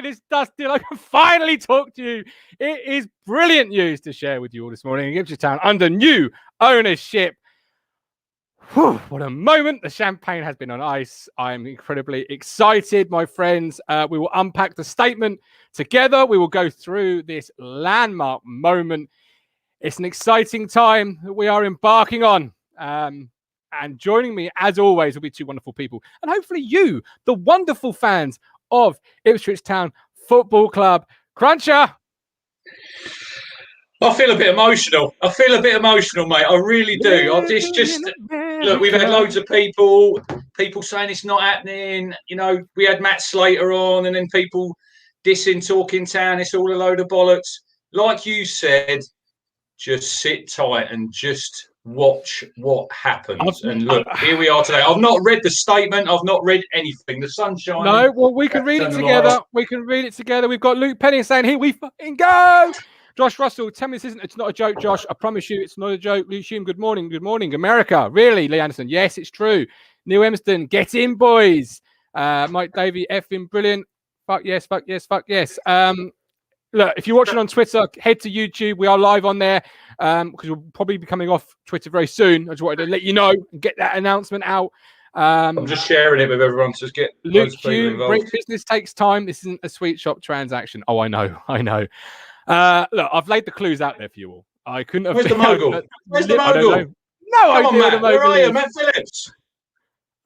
it's Dusty. I can finally talk to you. It is brilliant news to share with you all this morning in Ipswich Town under new ownership. Whew, what a moment. The champagne has been on ice. I'm incredibly excited, my friends. We will unpack the statement together. We will go through this landmark moment. It's an exciting time that we are embarking on. And joining me, as always, will be two wonderful people. And hopefully you, the wonderful fans of Ipswich Town Football Club. Cruncher! I feel a bit emotional. Mate. I really do. Look, we've had loads of people saying it's not happening. You know, we had Matt Slater on, and then people dissing, talking town. It's all a load of bollocks. Like you said, just sit tight and just watch what happens. And look, here we are today. I've not read the statement. I've not read anything. The sun's shining. No, well, we can read it together. We've got Luke Penny saying, here we fucking go. Josh Russell, tell me it's not a joke, Josh. I promise you it's not a joke. Luke Hume, good morning. Good morning. America. Really, Lee Anderson? Yes, it's true. Neil Emston, get in, boys. Mike Davey, effing brilliant. Fuck yes, fuck yes, fuck yes. Look, if you're watching on Twitter, head to YouTube. We are live on there because we'll probably be coming off Twitter very soon. I just wanted to let you know and get that announcement out. I'm just sharing it with everyone to just get Luke Hume, great business takes time. This isn't a sweet shop transaction. Oh, I know. Look, I've laid the clues out there for you all. I couldn't have. Where's the mogul? Where's the mogul? No idea on, where the mogul Where are is. you, Matt Phillips?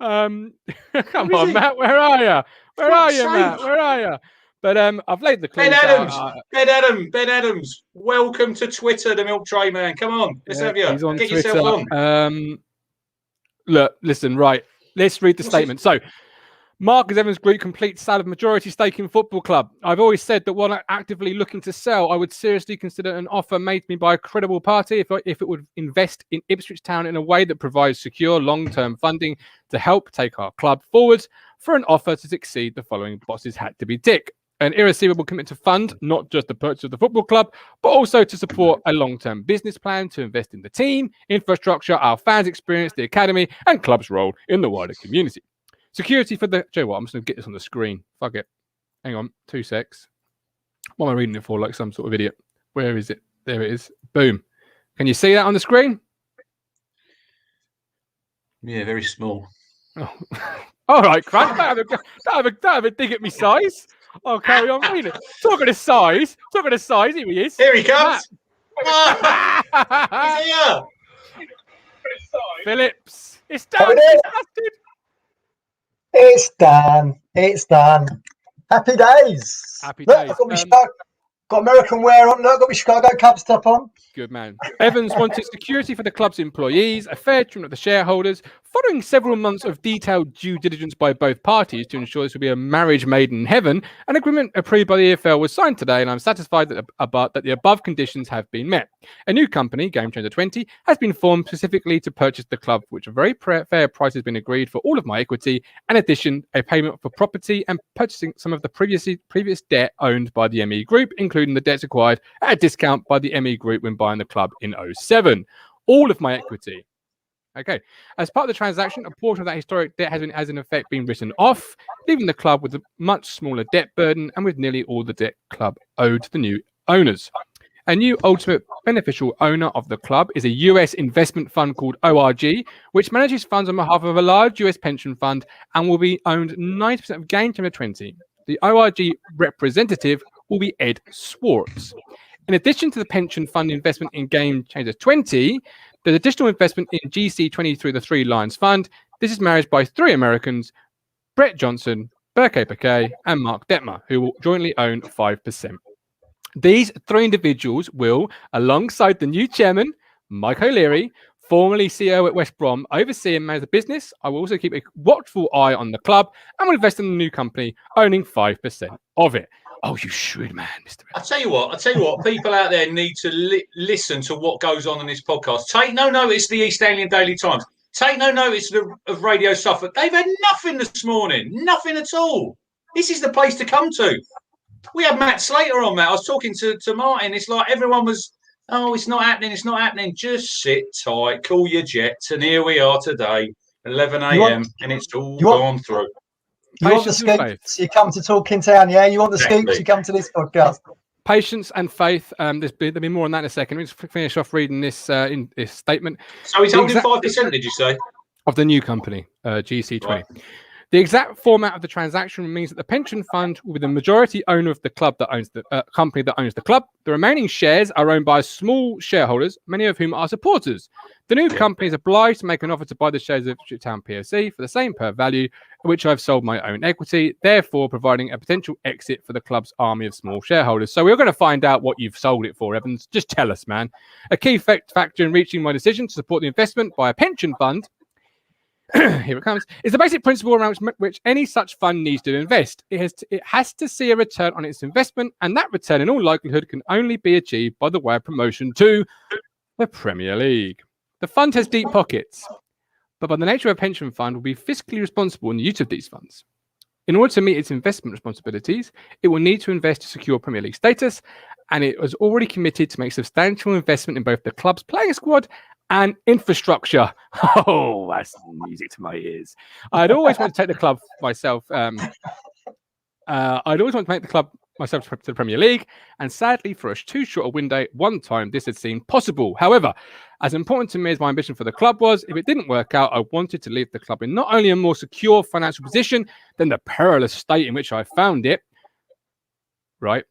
Come on, Matt. Where are you? Matt? Where are you? But I've laid the clues out. Ben Adams. Welcome to Twitter, the milk tray man. Come on, let's have you. He's on Get Twitter. yourself on. Look, listen, right. Let's read the statement. So, Marcus Evans Group completes sale of majority stake in football club. I've always said that while I'm actively looking to sell, I would seriously consider an offer made to me by a credible party if it would invest in Ipswich Town in a way that provides secure long-term funding to help take our club forwards. For an offer to succeed, the following boxes had to be ticked. An irreceivable commitment to fund not just the purchase of the football club, but also to support a long-term business plan to invest in the team, infrastructure, our fans' experience, the academy, and club's role in the wider community. Security for the... Joe, what? I'm just going to get this on the screen. Fuck it. Hang on. 2 secs. What am I reading it for? Like some sort of idiot. Where is it? There it is. Boom. Can you see that on the screen? Yeah, very small. Oh. All right, Crunch. Don't have a dig at me size. I'll carry on reading. Talking of size. Here he is. Here he comes. He's here. Phillips. It's done. It's done. Happy days. Happy Look, days. I've got my got American wear on. Look, I've got my Chicago Cubs top on. Good man. Evans wanted security for the club's employees, a fair treatment of the shareholders, following several months of detailed due diligence by both parties to ensure this would be a marriage made in heaven. An agreement approved by the EFL was signed today, and I'm satisfied that the above conditions have been met. A new company, Game Changer 20, has been formed specifically to purchase the club, which a very fair price has been agreed for all of my equity. In addition, a payment for property and purchasing some of the previous debt owned by the ME Group, including the debts acquired at a discount by the ME Group when buying the club in 2007. All of my equity. Okay. As part of the transaction, a portion of that historic debt has in effect been written off, leaving the club with a much smaller debt burden and with nearly all the debt club owed to the new owners. A new ultimate beneficial owner of the club is a US investment fund called ORG, which manages funds on behalf of a large US pension fund and will be owned 90% of Game Changer 20. The ORG representative will be Ed Swartz. In addition to the pension fund investment in Game Changer 20, there's additional investment in GC20 through the Three Lions Fund. This is managed by three Americans, Brett Johnson, Berke Paquet, and Mark Detmer, who will jointly own 5%. These three individuals will, alongside the new chairman, Mike O'Leary, formerly CEO at West Brom, oversee and manage the business. I will also keep a watchful eye on the club and will invest in the new company, owning 5% of it. Oh, you shrewd man, Mr. I tell you what, people out there need to listen to what goes on in this podcast. Take no notice of the East Anglian Daily Times. Take no notice of Radio Suffolk. They've had nothing this morning, nothing at all. This is the place to come to. We had Matt Slater on, Matt. I was talking to Martin. It's like everyone was, oh, it's not happening. Just sit tight, cool your jets. And here we are today, 11 a.m. and it's all gone through. You want the Patience and faith. scoops, you come to Talking Town, yeah? You want the Exactly. scoops, you come to this podcast. Patience and faith. There'll be more on that in a second. Let me just finish off reading this in this statement. So he's holding 5%, did you say? Of the new company, GC20. Right. The exact format of the transaction means that the pension fund will be the majority owner of the club that owns the company that owns the club. The remaining shares are owned by small shareholders, many of whom are supporters. The new company is obliged to make an offer to buy the shares of Ipswich Town PLC for the same per value, which I've sold my own equity, therefore providing a potential exit for the club's army of small shareholders. So we're going to find out what you've sold it for, Evans. Just tell us, man. A key factor in reaching my decision to support the investment by a pension fund here it comes, is the basic principle around which any such fund needs to invest. It has to see a return on its investment, and that return in all likelihood can only be achieved by the way of promotion to the Premier League. The fund has deep pockets, but by the nature of a pension fund will be fiscally responsible in the use of these funds. In order to meet its investment responsibilities, it will need to invest to secure Premier League status, and it was already committed to make substantial investment in both the club's playing squad and infrastructure. Oh, that's music to my ears. I'd always want to take the club myself. I'd always want to make the club myself to the Premier League, and sadly, for too short a window, one time this had seemed possible. However, as important to me as my ambition for the club was, if it didn't work out, I wanted to leave the club in not only a more secure financial position than the perilous state in which I found it. Right.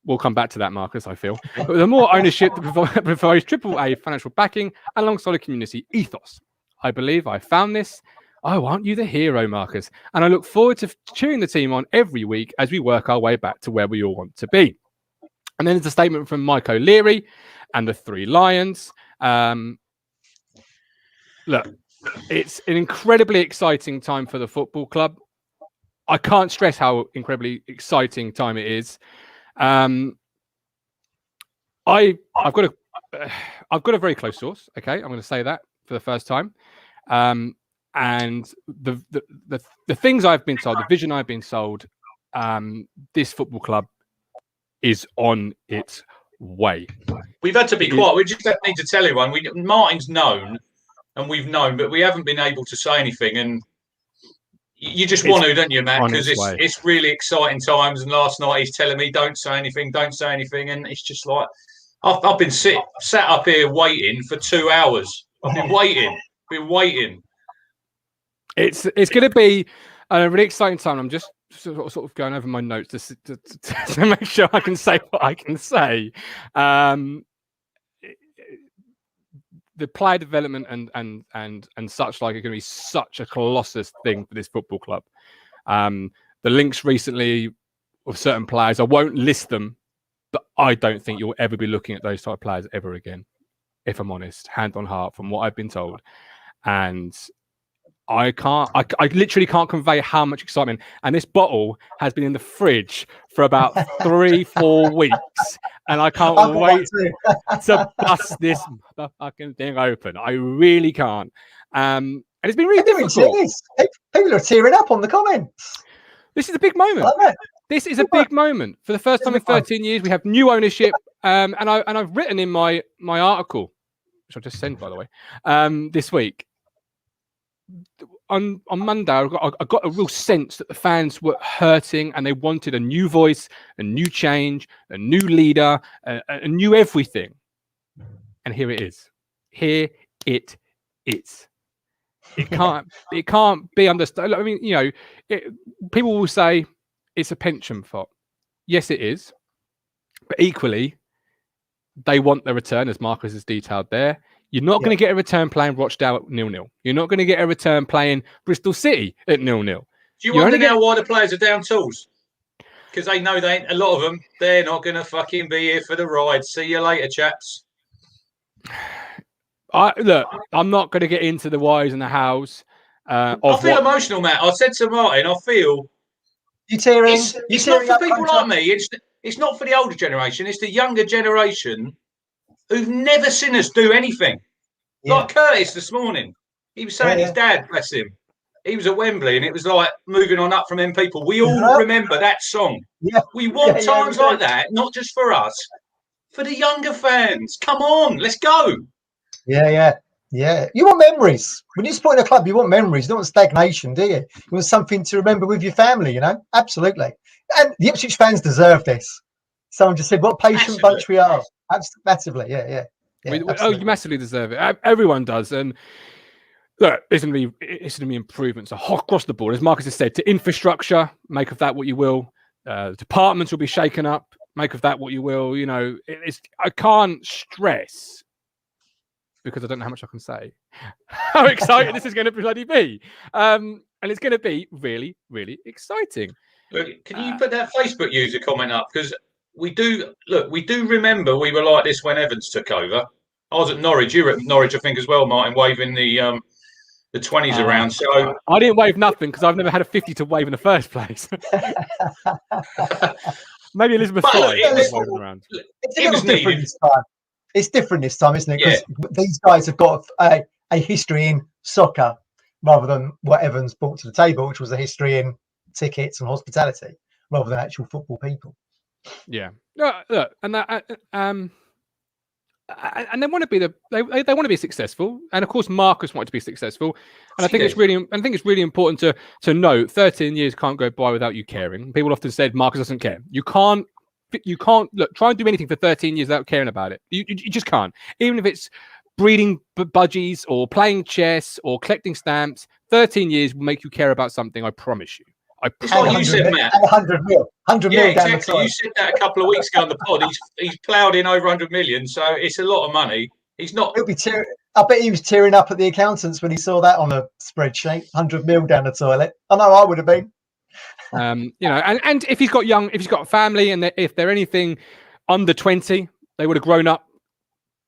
We'll come back to that, Marcus, I feel. But with a more ownership that provides AAA financial backing alongside a community ethos. I believe I found this. Oh, aren't you the hero, Marcus? And I look forward to cheering the team on every week as we work our way back to where we all want to be. And then there's a statement from Mike O'Leary and the Three Lions. Look, it's an incredibly exciting time for the football club. I can't stress how incredibly exciting time it is. I've got a very close source. Okay, I'm going to say that for the first time. And the things I've been told, the vision I've been sold, this football club is on its way. We've had to be quiet. We just need to tell everyone. Martin's known, and we've known, but we haven't been able to say anything. And you just want to, don't you, Matt? Because it's really exciting times. And last night he's telling me, "Don't say anything, don't say anything," and it's just like I've been sat up here waiting for 2 hours. I've been waiting. It's going to be a really exciting time. I'm just sort of going over my notes to make sure I can say what I can say. The player development and such like are going to be such a colossus thing for this football club. The links recently of certain players, I won't list them, but I don't think you'll ever be looking at those type of players ever again, if I'm honest, hand on heart, from what I've been told. And I literally can't convey how much excitement. And this bottle has been in the fridge for about 3-4 weeks. And I can't wait to bust this fucking thing open. I really can't. And it's been really difficult. People are tearing up on the comments. This is a big moment. This is a big moment. For the first time in 13 years, we have new ownership. And I've written in my article, which I'll just send, by the way, this week. On Monday, I got a real sense that the fans were hurting and they wanted a new voice, a new change, a new leader, a new everything. And here it is. Here it is. It can't be understood. I mean, people will say it's a pension pot. Yes, it is. But equally, they want the return, as Marcus has detailed there. You're not going to get a return playing Rochdale at 0-0. You're not going to get a return playing Bristol City at 0-0. Do you wonder now why the players are down tools? Because they know a lot of them, they're not going to fucking be here for the ride. See you later, chaps. Look, I'm not going to get into the whys and the hows. I feel emotional, Matt. I said to Martin, I feel... It's not for people like me. It's not for the older generation. It's the younger generation who've never seen us do anything. Yeah. Like Curtis this morning. He was saying his dad, bless him, he was at Wembley and it was like moving on up from them people. We all remember that song. Yeah. We want times like that, not just for us, for the younger fans. Come on, let's go. Yeah. Yeah, you want memories. When you support a club, you want memories. You don't want stagnation, do you? You want something to remember with your family, you know? Absolutely. And the Ipswich fans deserve this. Someone just said, what patient bunch we are. Massively, yeah. Oh, you massively deserve it. Everyone does. And look, it's going to be improvements across the board. As Marcus has said, to infrastructure, make of that what you will. Departments will be shaken up, make of that what you will. You know, I can't stress, because I don't know how much I can say, how exciting this is going to bloody be. And it's going to be really, really exciting. Look, can you put that Facebook user comment up? Because we do remember we were like this when Evans took over. I was at Norwich. You were at Norwich, I think, as well, Martin, waving the 20s around. So I didn't wave nothing because I've never had a 50 to wave in the first place. Maybe Elizabeth it's around. It's a little different this time. It's different this time, isn't it? Because these guys have got a history in soccer rather than what Evans brought to the table, which was a history in tickets and hospitality rather than actual football people. Yeah. Look, and that and they want to be they want to be successful, and of course Marcus wanted to be successful, and I think it's really important to note 13 years can't go by without you caring. People often said Marcus doesn't care. You can't look, try and do anything for 13 years without caring about it. You just can't. Even if it's breeding budgies or playing chess or collecting stamps, 13 years will make you care about something, I promise you. It's like you said, Matt. 100 mil. 100 mil down the exactly. You said that a couple of weeks ago on the pod. He's ploughed in over 100 million, so it's a lot of money. He's not. I bet he was tearing up at the accountants when he saw that on a spreadsheet. 100 mil down the toilet. I know I would have been. You know, and if he's got a family, and if they're anything under 20, they would have grown up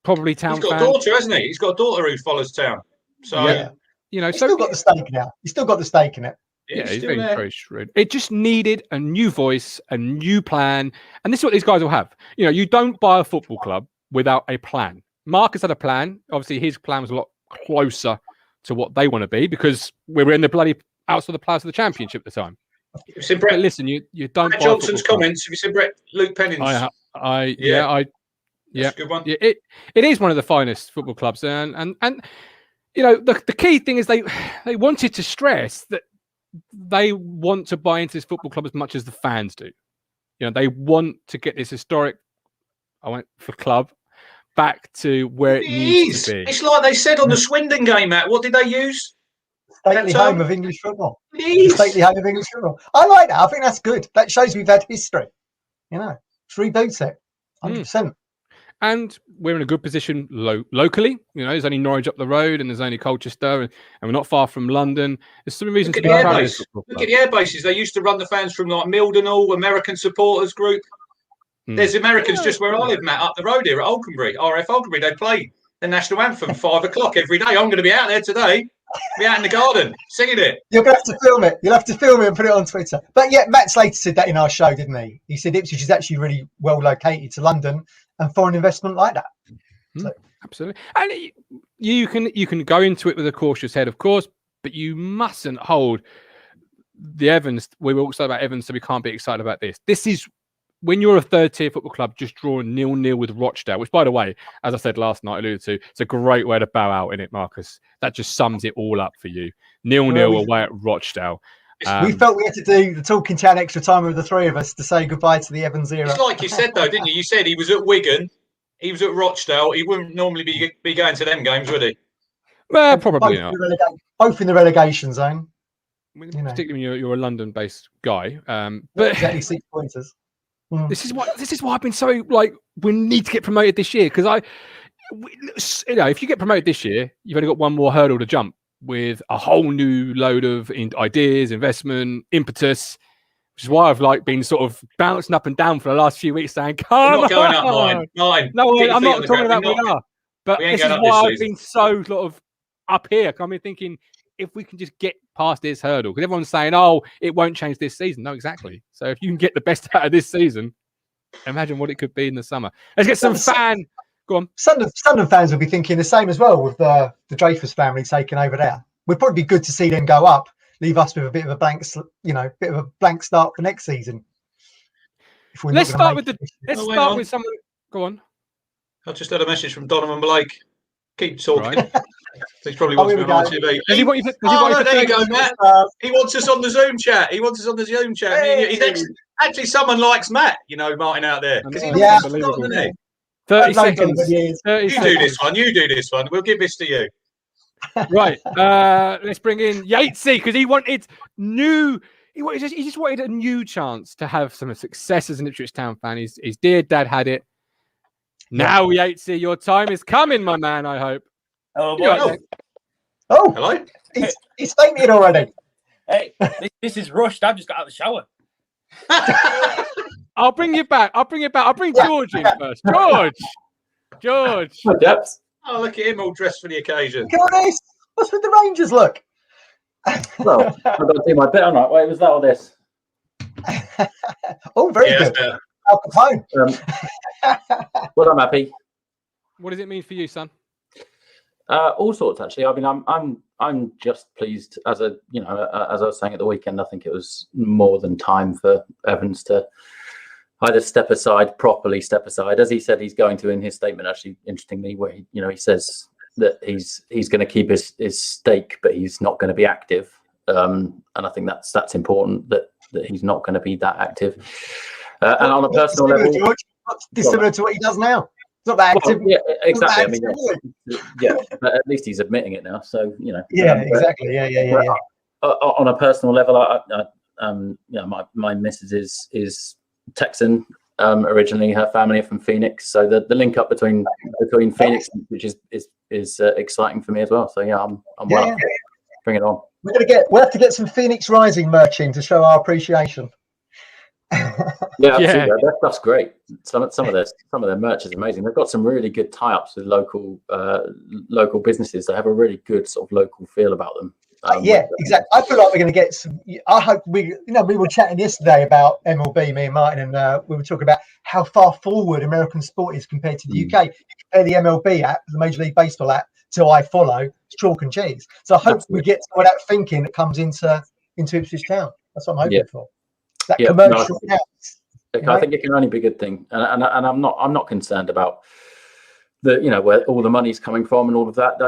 probably Town. He's got a daughter, hasn't he? He's got a daughter who follows Town. So you know, he's still got the stake now. He's still got the stake in it. Yeah, he's being very shrewd. It just needed a new voice, a new plan, and this is what these guys will have. You know, you don't buy a football club without a plan. Marcus had a plan. Obviously, his plan was a lot closer to what they want to be because we were in the bloody outside the playoffs of the championship at the time. But listen, you don't. Brett Johnson's comments. Have you seen Luke Penning's? Yeah, That's a good one. Yeah, it is one of the finest football clubs, and you know the key thing is they wanted to stress that they want to buy into this football club as much as the fans do. You know, they want to get this historic club back to where it needs to be. It's like they said on the Swindon game, Matt. What did they use? Stately home of English football. Stately home of English football. I like that. I think that's good. That shows we've had history. You know, it's reboots it. 100%. And we're in a good position locally. You know, there's only Norwich up the road, and there's only Colchester, and we're not far from London. There's some reason to be proud of this football club. Look at the air bases. They used to run the fans from like Mildenhall, American Supporters Group. There's Americans just where I live, Matt, up the road here at Alconbury, RF Alconbury. They play the national anthem 5 o'clock every day. I'm going to be out there today. Be out in the garden singing it. You're going to have to film it. You'll have to film it and put it on Twitter. But yeah, Matt Slater said that in our show, didn't he? He said Ipswich is actually really well located to London and foreign investment like that. So. Absolutely. And you can go into it with a cautious head, of course, but you mustn't hold the Evans. We were also about Evans, so we can't be excited about this. This is when you're a third-tier football club just drawing 0-0 with Rochdale, which, by the way, as I said last night, alluded to, it's a great way to bow out in it, Marcus. That just sums it all up for you. 0-0 away at Rochdale. We felt we had to do the Talking Town extra time with the three of us to say goodbye to the Evans era. It's like you said, though, didn't you? You said he was at Wigan, he was at Rochdale. He wouldn't normally be going to them games, would he? Well, probably not. Both in the relegation zone. Particularly when you're a London-based guy. But exactly 6 pointers. This is why I've been so like we need to get promoted this year because if you get promoted this year, you've only got one more hurdle to jump with a whole new load of ideas, investment, impetus. Which is why I've been sort of bouncing up and down for the last few weeks, saying, "Come not going up, mine. No, I'm not talking about we are. But this is why I've been so sort of up here. I'm thinking if we can just get past this hurdle, because everyone's saying, "Oh, it won't change this season." No, exactly. So if you can get the best out of this season, imagine what it could be in the summer. Let's get some fan. Go on. Sunderland fans will be thinking the same as well with the Dreyfus family taking over there. Would probably be good to see them go up, leave us with a bit of a blank, blank start for next season. Let's start with someone. Go on. I just had a message from Donovan Blake. Keep talking. Right. He probably wants me on ITV. Does he want you to, there you go, Matt. He wants us on the Zoom chat. Hey. Actually, someone likes Matt, Martin out there. Because he's unbelievable. 30 seconds. 30 You seconds. do this one. We'll give this to you. Right. Let's bring in Yatesy because he wanted new. He just wanted a new chance to have some success as an Ipswich Town fan. His dear dad had it. Now, Yatesy, your time is coming, my man. I hope. Oh, boy. Hello. He's fainted already. Hey, this is rushed. I've just got out of the shower. I'll bring you back. I'll bring George in first. George. Oh, look at him all dressed for the occasion. Look at this. What's with the Rangers look? Well, I've got to do my bit on it. Wait, was that or this? Oh, very good. Al Capone. Well, I'm happy. What does it mean for you, son? All sorts, actually. I mean, I'm just pleased. As I was saying at the weekend, I think it was more than time for Evans to either properly step aside, as he said he's going to in his statement. Actually, interestingly, where he says that he's going to keep his stake, but he's not going to be active. And I think that's important that he's not going to be that active. And on a personal level, George, dissimilar to what he does now. It's not that active. Well, yeah, exactly. But at least he's admitting it now. So Yeah, exactly. Yeah. On a personal level, my missus is Texan. Originally, her family are from Phoenix, so the link up between Phoenix, which is exciting for me as well. So I'm well up. Bring it on. We'll have to get some Phoenix Rising merch in to show our appreciation. Yeah, absolutely. That's great. Some of their merch is amazing. They've got some really good tie-ups with local businesses. They have a really good sort of local feel about them. Exactly. I feel like we're going to get some. I hope we were chatting yesterday about MLB, me and Martin, and we were talking about how far forward American sport is compared to the UK. You compare the MLB app, the Major League Baseball app, to iFollow, it's chalk and cheese. So I hope we get some of that thinking that comes into Ipswich Town. That's what I'm hoping for. That commercial. I think it can only be a good thing, and I'm not concerned about where all the money's coming from and all of that.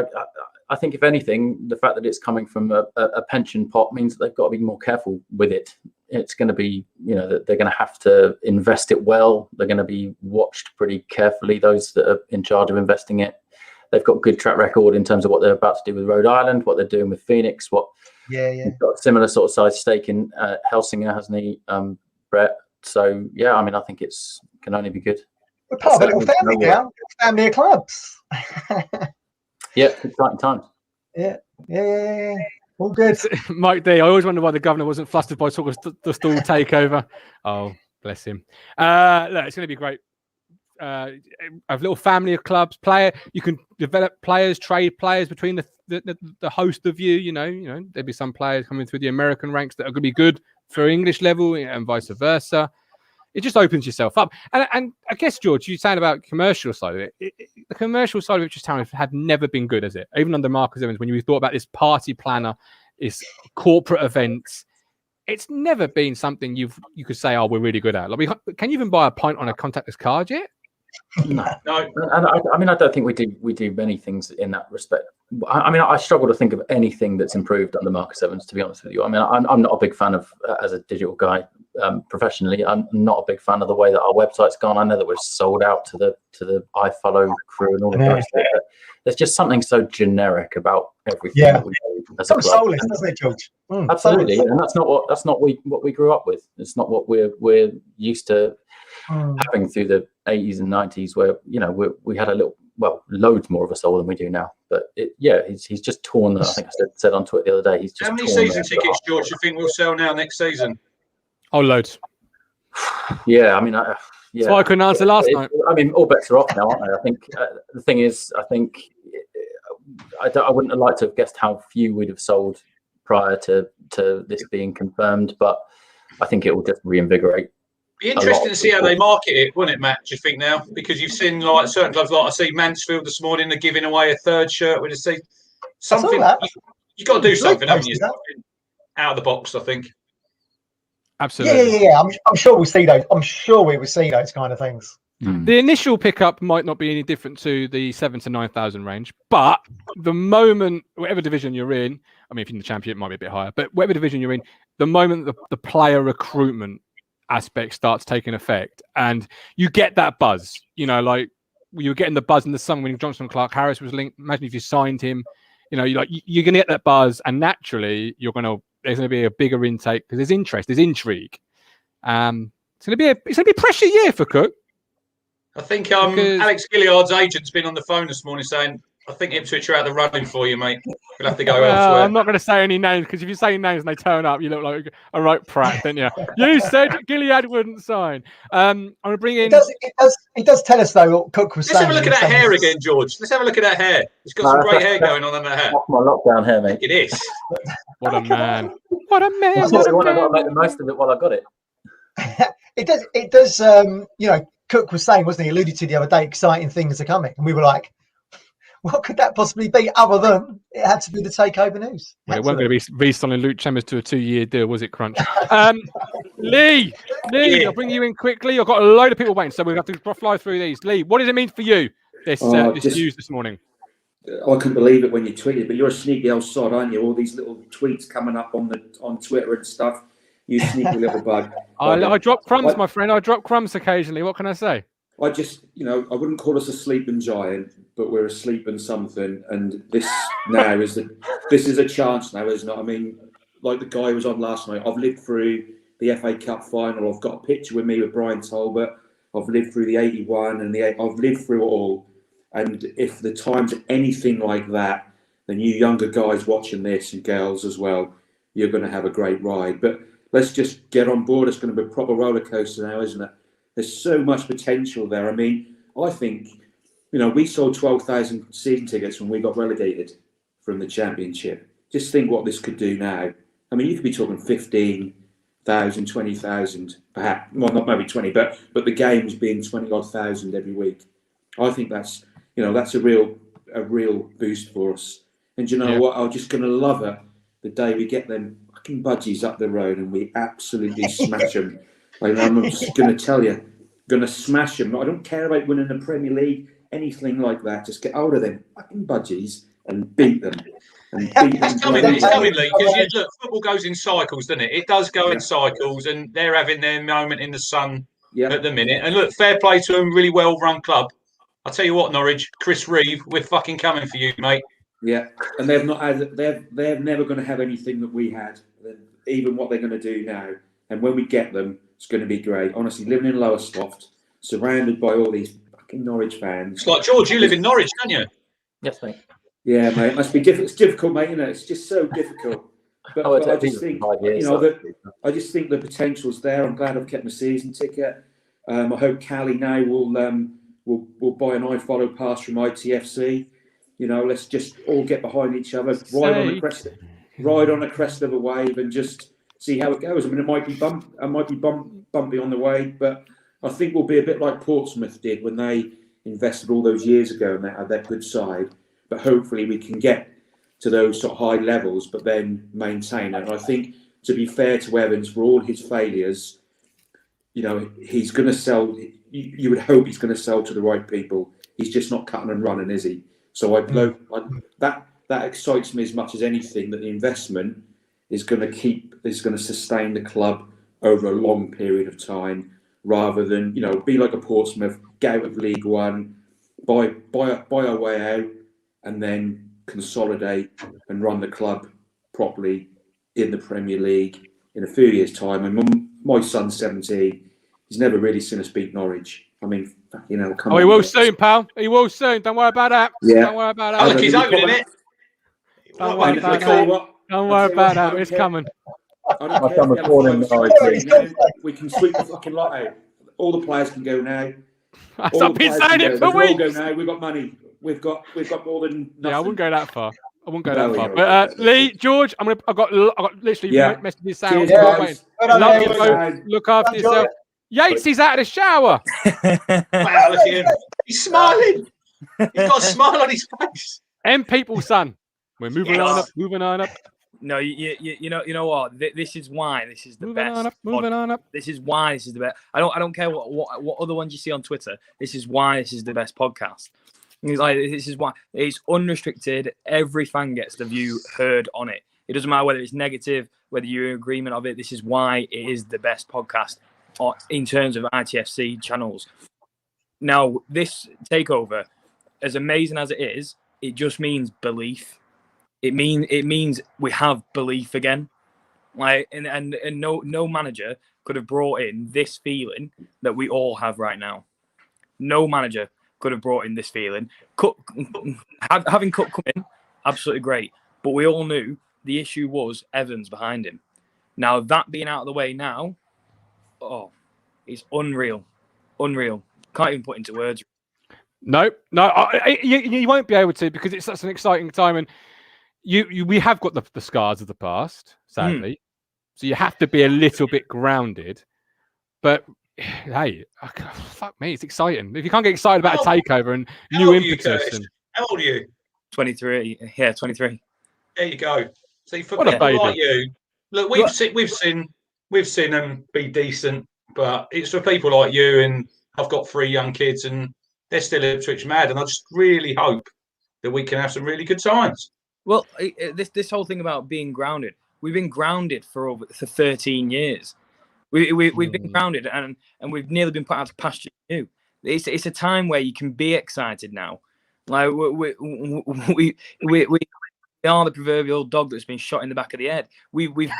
I think if anything, the fact that it's coming from a pension pot means that they've got to be more careful with it. It's going to be, that they're going to have to invest it well. They're going to be watched pretty carefully. Those that are in charge of investing it, they've got good track record in terms of what they're about to do with Rhode Island, what they're doing with Phoenix. He's got a similar sort of size stake in Helsinger, hasn't he, Brett? So I think it can only be good. We're part of a little family now. Family of clubs. Yeah, exciting times. Yeah. All good. Mike D, I always wonder why the governor wasn't flustered by talking the stall takeover. Oh, bless him. Look, it's going to be great. A little family of clubs. You can develop players, trade players between the host of you. There'll be some players coming through the American ranks that are going to be good for English level and vice versa. It just opens yourself up. And I guess, George, you saying about commercial side of it. The commercial side of Ipswich Town have never been good, has it? Even under Marcus Evans, when you thought about this party planner, this corporate events, it's never been something you could say, oh, we're really good at. Like, can you even buy a pint on a contactless card yet? No. I don't think we do many things in that respect. I struggle to think of anything that's improved under Marcus Evans, to be honest with you. I'm not a big fan of, as a digital guy, professionally, I'm not a big fan of the way that our website's gone. I know that we're sold out to the iFollow crew and all of those. There's just something so generic about everything. That we do as a club. Soulless, doesn't it, George? Absolutely, and that's not what we grew up with. It's not what we're used to having through the 80s and 90s, where we had loads more of a soul than we do now. But he's just torn. I think I said on Twitter the other day. He's just. How many season tickets, George, do you think we'll sell now next season? Oh, loads. Yeah, that's why I couldn't answer last night. All bets are off now, aren't they? I think the thing is, I wouldn't have liked to have guessed how few we'd have sold prior to this being confirmed, but I think it will just reinvigorate. Be interesting to see how they market it, wouldn't it, Matt? Do you think now? Because you've seen like certain clubs, like I see Mansfield this morning, they're giving away a third shirt with a something. You've got to do something, haven't you? Out of the box, I think. Absolutely. Yeah. I'm sure we'll see those. I'm sure we will see those kind of things. The initial pickup might not be any different to the 7,000 to 9,000 range, but the moment, whatever division you're in, I mean, if you're in the Championship, it might be a bit higher, but whatever division you're in, the moment the player recruitment aspect starts taking effect and you get that buzz, you know, like you were getting the buzz in the summer when Johnson Clark Harris was linked. Imagine if you signed him, you know, you're going to get that buzz, and naturally there's going to be a bigger intake because there's interest, there's intrigue. It's going to be a pressure year for Cook. I think Alex Gilliard's agent's been on the phone this morning saying, I think Ipswich are out of the running for you, mate. We'll have to go elsewhere. I'm not going to say any names, because if you say names and they turn up, you look like a right prat, don't you? You said Gilliard wouldn't sign. I'm going to bring in... It does tell us, though, what Cook was saying. Let's have a look at that hair again, George. Let's have a look at that hair. It's got some great hair going on that hair. That's my lockdown hair, mate. It is. What a man. What a man. I've got to make the most of it while I got it. It does, you know, Cook was saying, wasn't he, alluded to the other day, exciting things are coming. And we were like, what could that possibly be other than it had to be the takeover news? Well, it wasn't going to be re-signing Luke Chambers to a 2-year deal, was it, Crunch? Lee, I'll bring you in quickly. I've got a load of people waiting, so we'll have to fly through these. Lee, what does it mean for you, this news this morning? I couldn't believe it when you tweeted, but you're a sneaky old sod, aren't you? All these little tweets coming up on Twitter and stuff. You sneaky little bug. I drop crumbs, my friend. I drop crumbs occasionally. What can I say? I just, you know, I wouldn't call us a sleeping giant, but we're asleep in something. And this now this is a chance now, isn't it? I mean, like the guy who was on last night, I've lived through the FA Cup final. I've got a picture with me with Brian Talbot. I've lived through the 81 and I've lived through it all. And if the time's anything like that, then you younger guys watching this and girls as well, you're going to have a great ride. But let's just get on board. It's going to be a proper roller coaster now, isn't it? There's so much potential there. I mean, I think, you know, we sold 12,000 season tickets when we got relegated from the Championship. Just think what this could do now. I mean, you could be talking 15,000, 20,000, perhaps. Well, not maybe 20, but the games being 20-odd thousand every week. I think that's, you know, that's a real boost for us. And you know what? I'm just going to love it the day we get them fucking budgies up the road and we absolutely smash them. Like, I'm just going to tell you, going to smash them. I don't care about winning the Premier League, anything like that. Just get hold of them fucking budgies and beat them. It's coming, Lee, because look, football goes in cycles, doesn't it? It does go in cycles, and they're having their moment in the sun at the minute. And look, fair play to them, really well-run club. I'll tell you what, Norwich, Chris Reeve, we're fucking coming for you, mate. Yeah, and they've not had, they're never going to have anything that we had, even what they're going to do now. And when we get them, it's going to be great. Honestly, living in Lowestoft, surrounded by all these fucking Norwich fans. It's like, George, you live in Norwich, don't you? Yes, mate. Yeah, mate, it must be difficult. It's difficult, mate. You know, it's just so difficult. But I just think, you know, I just think the potential's there. I'm glad I've kept my season ticket. I hope Callie now will buy an iFollow pass from ITFC. You know, let's just all get behind each other, ride on a crest of a wave, and just see how it goes. I mean, it might be bumpy on the way, but I think we'll be a bit like Portsmouth did when they invested all those years ago and they had that good side. But hopefully we can get to those sort of high levels, but then maintain it. And I think, to be fair to Evans, for all his failures, you know, he's going to sell. You would hope he's going to sell to the right people. He's just not cutting and running, is he? So that excites me as much as anything, that the investment is going to sustain the club over a long period of time, rather than, you know, be like a Portsmouth, get out of League One, buy our way out, and then consolidate and run the club properly in the Premier League in a few years' time. And my son's 17. He's never really seen us beat Norwich. I mean, you know, come on. He will soon, pal. He will soon. Don't worry about that. Yeah. Don't worry about that. Look, he's opening it. Don't worry about that. Don't worry about that. It's coming. I don't care if born in Norwich. We can sweep the fucking lot out. All the players can go now. I've been saying it for weeks. All go now. We've got money. We've got more than nothing. Yeah, I wouldn't go that far. But Lee, George, I've got literally messages saying, look after yourself. Yates, he's out of the shower. Wow, look at him. He's smiling. He's got a smile on his face. People, son. We're moving on up. No, you know what? This is why this is the best. Moving on up. This is why this is the best. I don't care what other ones you see on Twitter. This is why this is the best podcast. It's like, this is why it's unrestricted. Every fan gets the view heard on it. It doesn't matter whether it's negative, whether you're in agreement of it. This is why it is the best podcast in terms of ITFC channels. Now, this takeover, as amazing as it is, it just means belief. It means we have belief again. Like, and no manager could have brought in this feeling that we all have right now. No manager could have brought in this feeling. Having Cook come in, absolutely great. But we all knew the issue was Evans behind him. Now, that being out of the way now, it's unreal. Unreal. Can't even put into words. No, you won't be able to, because it's such an exciting time, and we have got the scars of the past, sadly. So you have to be a little bit grounded. But hey, fuck me, it's exciting. If you can't get excited about a takeover and new impetus. How old are you? 23. Yeah, 23. There you go. See, for what people like you, look, we've seen them be decent, but it's for people like you, and I've got 3 young kids, and they're still Ipswich mad, and I just really hope that we can have some really good times. Well, this whole thing about being grounded, we've been grounded for 13 years. We've been grounded, and we've nearly been put out to pasture new. It's a time where you can be excited now. Like we are the proverbial dog that's been shot in the back of the head. We've been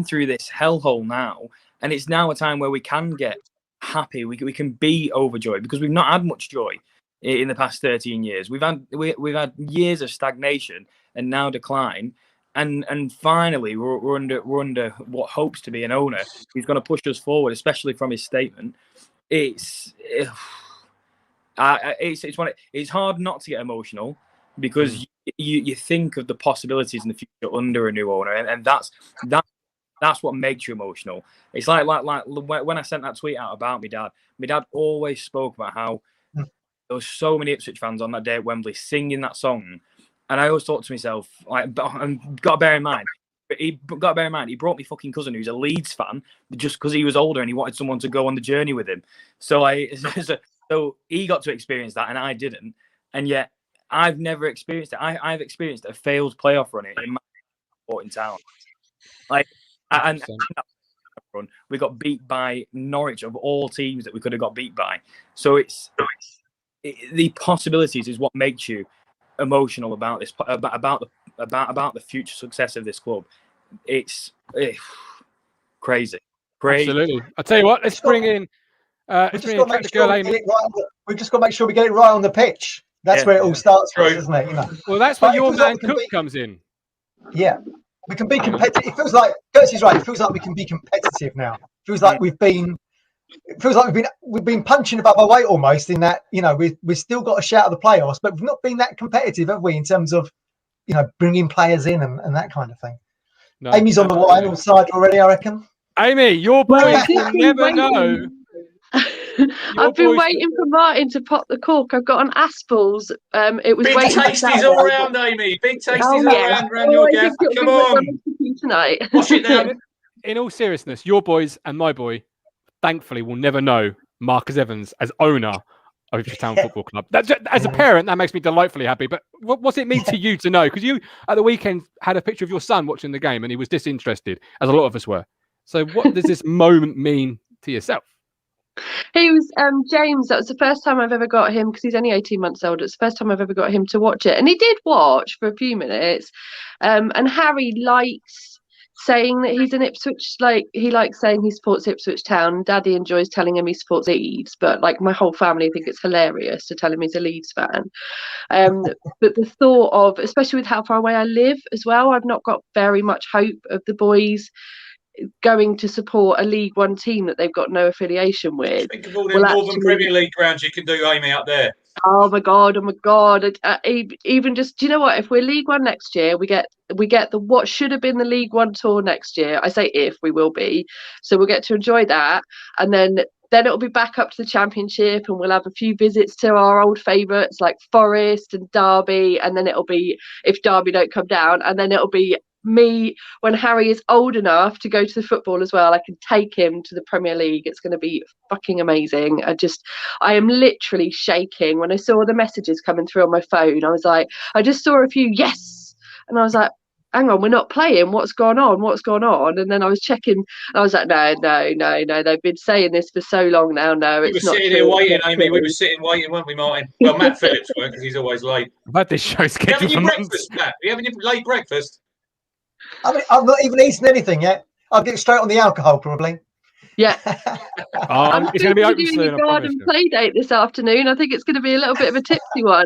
through this hellhole now, and it's now a time where we can get happy. We can be overjoyed, because we've not had much joy in the past 13 years. We've had years of stagnation and now decline. And finally, we're under what hopes to be an owner who's going to push us forward, especially from his statement. It's hard not to get emotional, because you think of the possibilities in the future under a new owner, and that's what makes you emotional. It's like when I sent that tweet out about my dad. My dad always spoke about how there were so many Ipswich fans on that day at Wembley singing that song. And I always thought to myself, like, got to bear in mind, he brought me fucking cousin who's a Leeds fan just because he was older and he wanted someone to go on the journey with him. So he got to experience that and I didn't. And yet I've never experienced it. I've experienced a failed playoff run in my sporting town. Like, and run, we got beat by Norwich, of all teams that we could have got beat by. So the possibilities is what makes you emotional about this, about the future success of this club. It's crazy. Absolutely. I'll tell you what, let's bring in we've just got to make sure we get it right on the pitch. That's where it all starts from, isn't it? You know? Well, that's where your man Cook comes in. Yeah, we can be competitive. It feels like Gertie's right. It feels like we can be competitive now. It feels like we've been punching above our weight almost, in that, you know, we've still got a shout of the playoffs, but we've not been that competitive, have we, in terms of, you know, bringing players in and that kind of thing. No, Amy's on the wine side already, I reckon. Amy, your boys will never know. I've been waiting for Martin to pop the cork. I've got an Aspels. It was big tasties all around, Amy. Big tasties all around your gaff. Come on. Tonight. Wash it down. In all seriousness, your boys and my boy, thankfully, will never know Marcus Evans as owner of Ipswich Town Football Club. As a parent, that makes me delightfully happy. But what's it mean to you to know? Because you, at the weekend, had a picture of your son watching the game and he was disinterested, as a lot of us were. So what does this moment mean to yourself? He was James. That was the first time I've ever got him, because he's only 18 months old. It's the first time I've ever got him to watch it, and he did watch for a few minutes. And Harry likes saying that he's an Ipswich, like he likes saying he supports Ipswich Town. Daddy enjoys telling him he supports Leeds, but like my whole family think it's hilarious to tell him he's a Leeds fan. But the thought of, especially with how far away I live as well, I've not got very much hope of the boys going to support a League One team that they've got no affiliation with. Think of all the Northern Premier League grounds you can do, Amy, up there. Oh my god! Even just, do you know what? If we're League One next year, we get the what should have been the League One tour next year. I say if, we will be, so we'll get to enjoy that, and then then it'll be back up to the Championship, and we'll have a few visits to our old favourites like Forest and Derby, and then it'll be, if Derby don't come down, and then it'll be me when Harry is old enough to go to the football as well. I can take him to the Premier League. It's going to be fucking amazing. I am literally shaking when I saw the messages coming through on my phone. I was like, I just saw a few yes, and I was like, hang on, we're not playing. What's gone on? And then I was checking, and I was like, no. They've been saying this for so long now. No, we it's were not sitting true. here waiting, Amy. We were sitting waiting, weren't we, Martin? Well, Matt Phillips weren't, because he's always late. I've had this show scheduled You having for your months. breakfast, Matt? You having your late breakfast? I mean, I'm not even eating anything yet. I'll get straight on the alcohol probably. Yeah. It's going to be open soon. A garden play date this afternoon. I think it's going to be a little bit of a tipsy one.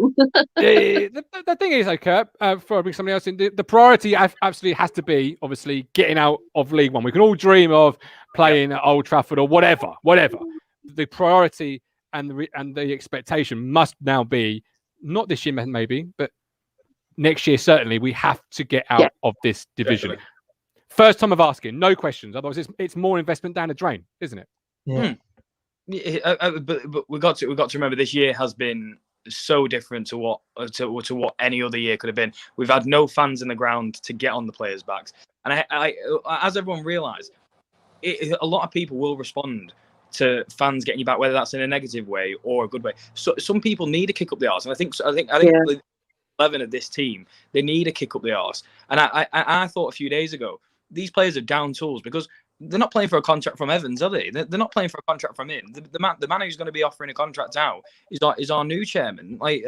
The thing is, okay, before I bring somebody else in, the priority absolutely has to be obviously getting out of League One. We can all dream of playing at Old Trafford or whatever. The priority and the expectation must now be not this year maybe, but next year certainly. We have to get out of this division. Definitely. First time of asking, no questions. Otherwise, it's more investment down the drain, isn't it? Yeah. But we got to remember this year has been so different to what any other year could have been. We've had no fans in the ground to get on the players' backs, and I as everyone realised, a lot of people will respond to fans getting you back, whether that's in a negative way or a good way. So some people need to kick up the arse, and I think the 11 of this team, they need a kick up the arse. And I thought a few days ago, these players are down tools because they're not playing for a contract from Evans, are they? They're not playing for a contract from him. The man who's going to be offering a contract out is our new chairman. Like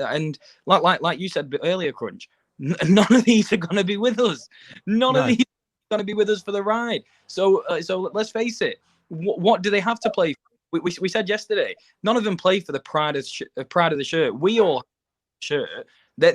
you said earlier, Crunch, none of these are going to be with us. None of these are going to be with us for the ride. So let's face it. What do they have to play for? We said yesterday, none of them play for the pride of the shirt. We all have the shirt.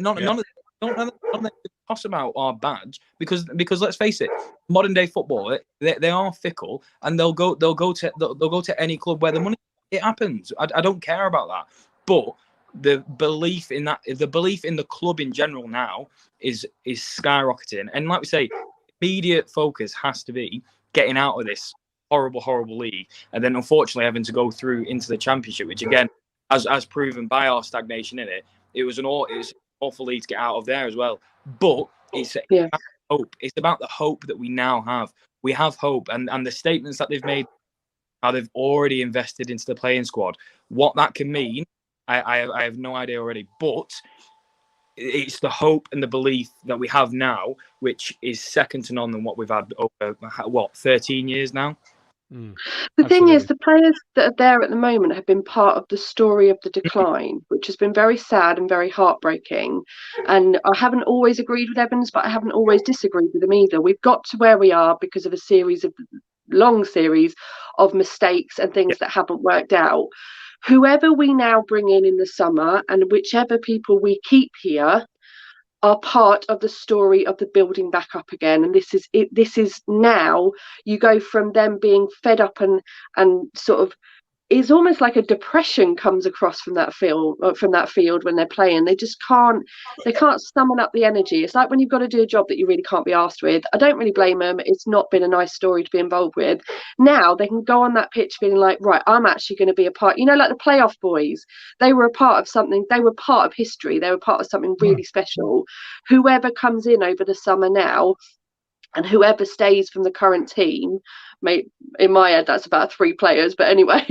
None of them toss about our badge because let's face it, modern day football, they are fickle, and they'll go to any club where the money. It happens. I don't care about that, but the belief in the club in general now is skyrocketing, and like we say, immediate focus has to be getting out of this horrible league, and then unfortunately having to go through into the Championship, which again, as proven by our stagnation in it, it was awful league to get out of there as well. But it's about hope. It's about the hope that we now have. We have hope, and the statements that they've made, how they've already invested into the playing squad. What that can mean, I have no idea already. But it's the hope and the belief that we have now, which is second to none than what we've had over 13 years now. The thing is, the players that are there at the moment have been part of the story of the decline, which has been very sad and very heartbreaking. And I haven't always agreed with Evans, but I haven't always disagreed with him either. We've got to where we are because of a long series of mistakes and things that haven't worked out. Whoever we now bring in the summer, and whichever people we keep here, are part of the story of the building back up again. And this is now you go from them being fed up and sort of, it's almost like a depression comes across from that field when they're playing. They can't summon up the energy. It's like when you've got to do a job that you really can't be asked with. I don't really blame them. It's not been a nice story to be involved with. Now they can go on that pitch feeling like, right, I'm actually going to be a part, like the playoff boys. They were a part of something. They were part of history. They were part of something really special. Whoever comes in over the summer now, and whoever stays from the current team, in my head, that's about 3 players. But anyway,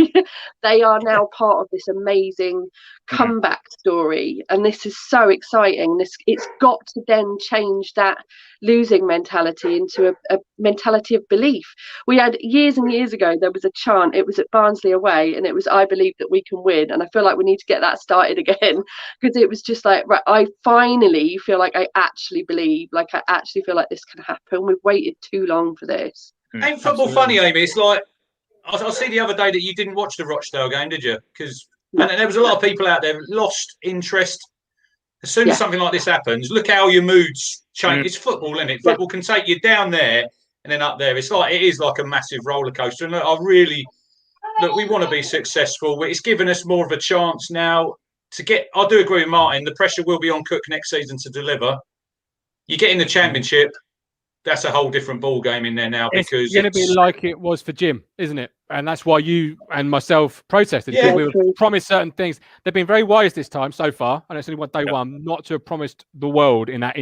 they are now part of this amazing comeback story. And this is so exciting. It's got to then change that losing mentality into a mentality of belief. We had years and years ago, there was a chant. It was at Barnsley away, and it was, I believe that we can win. And I feel like we need to get that started again, because it was just like, right, I finally feel like I actually believe, like I actually feel like this can happen. We've waited too long for this. Ain't football funny, Amy? It's like, I see the other day that you didn't watch the Rochdale game, did you? And there was a lot of people out there lost interest. As soon as something like this happens, look how your moods change. It's football, isn't it? Football can take you down there and then up there. It is like a massive roller coaster. And we want to be successful. It's given us more of a chance now to get. I do agree with Martin. The pressure will be on Cook next season to deliver. You get in the Championship. that's a whole different ball game in there now, because it's going to be like it was for Jim, isn't it? And that's why you and myself protested. Yeah, we were promised certain things. They've been very wise this time so far, and it's only day one, not to have promised the world in that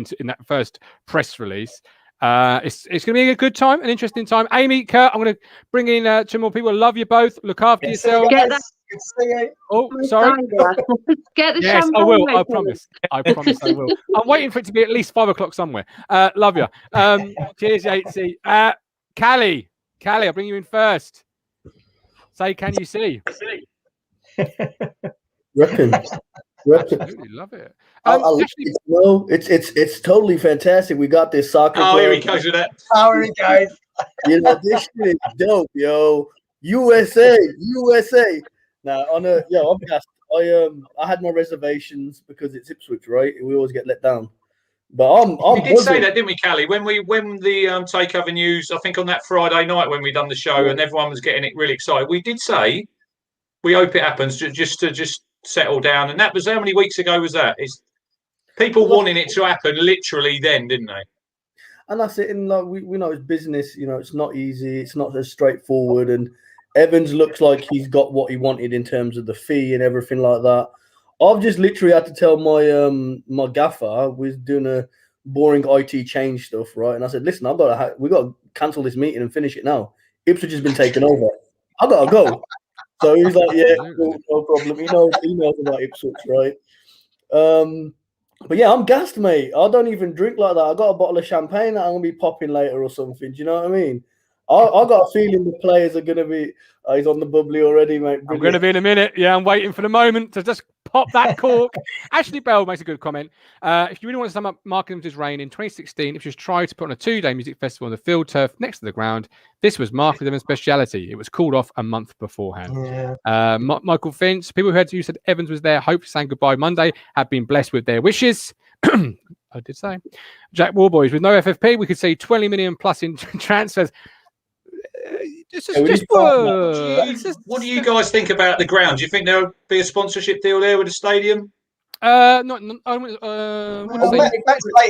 first press release. It's going to be a good time, an interesting time. Amy, Kurt, I'm going to bring in 2 more people. Love you both. Look after yourselves. Oh, sorry. Get the yes, champagne. I will. Open. I promise. I promise I will. I'm waiting for it to be at least 5 o'clock somewhere. Love you. Cheers, Yatesy. Callie, I'll bring you in first. Say, can you see? Reckon. Absolutely love it. Actually, no, it's totally fantastic. We got this soccer. Oh, here he goes with that. How he goes. You know, this shit is dope, yo. USA. Now, I'm gassed. I had my reservations because it's Ipswich, right? We always get let down. But we did say that, didn't we, Callie? When the takeover news, I think on that Friday night when we done the show and everyone was getting it really excited, we did say we hope it happens just to settle down. And that was, how many weeks ago was that? It's people wanting it to happen literally then, didn't they? And that's it. And like we know it's business. You know, it's not easy. It's not as straightforward. And Evans looks like he's got what he wanted in terms of the fee and everything like that. I've just literally had to tell my my gaffer was doing a boring IT change stuff, right? And I said, listen, we got to cancel this meeting and finish it now. Ipswich has been taken over. I gotta go. So he's like, yeah, cool, no problem. He knows about Ipswich, right? But yeah, I'm gassed, mate. I don't even drink like that. I got a bottle of champagne that I'm gonna be popping later or something. Do you know what I mean? I got a feeling the players are gonna be. He's on the bubbly already, mate. Brilliant. I'm going to be in a minute. Yeah, I'm waiting for the moment to just pop that cork. Ashley Bell makes a good comment. If you really want to sum up Mark Evans' reign in 2016, Ipswich tried to put on a 2-day music festival on the field turf next to the ground. This was Mark Evans' speciality. It was called off a month beforehand. Yeah. Michael Finch, people who heard you said Evans was there, hope saying goodbye Monday, have been blessed with their wishes. I did say. Jack Warboys, with no FFP, we could see 20 million plus in transfers. What do you guys think about the ground? Do you think there'll be a sponsorship deal there with the stadium? Matt Slater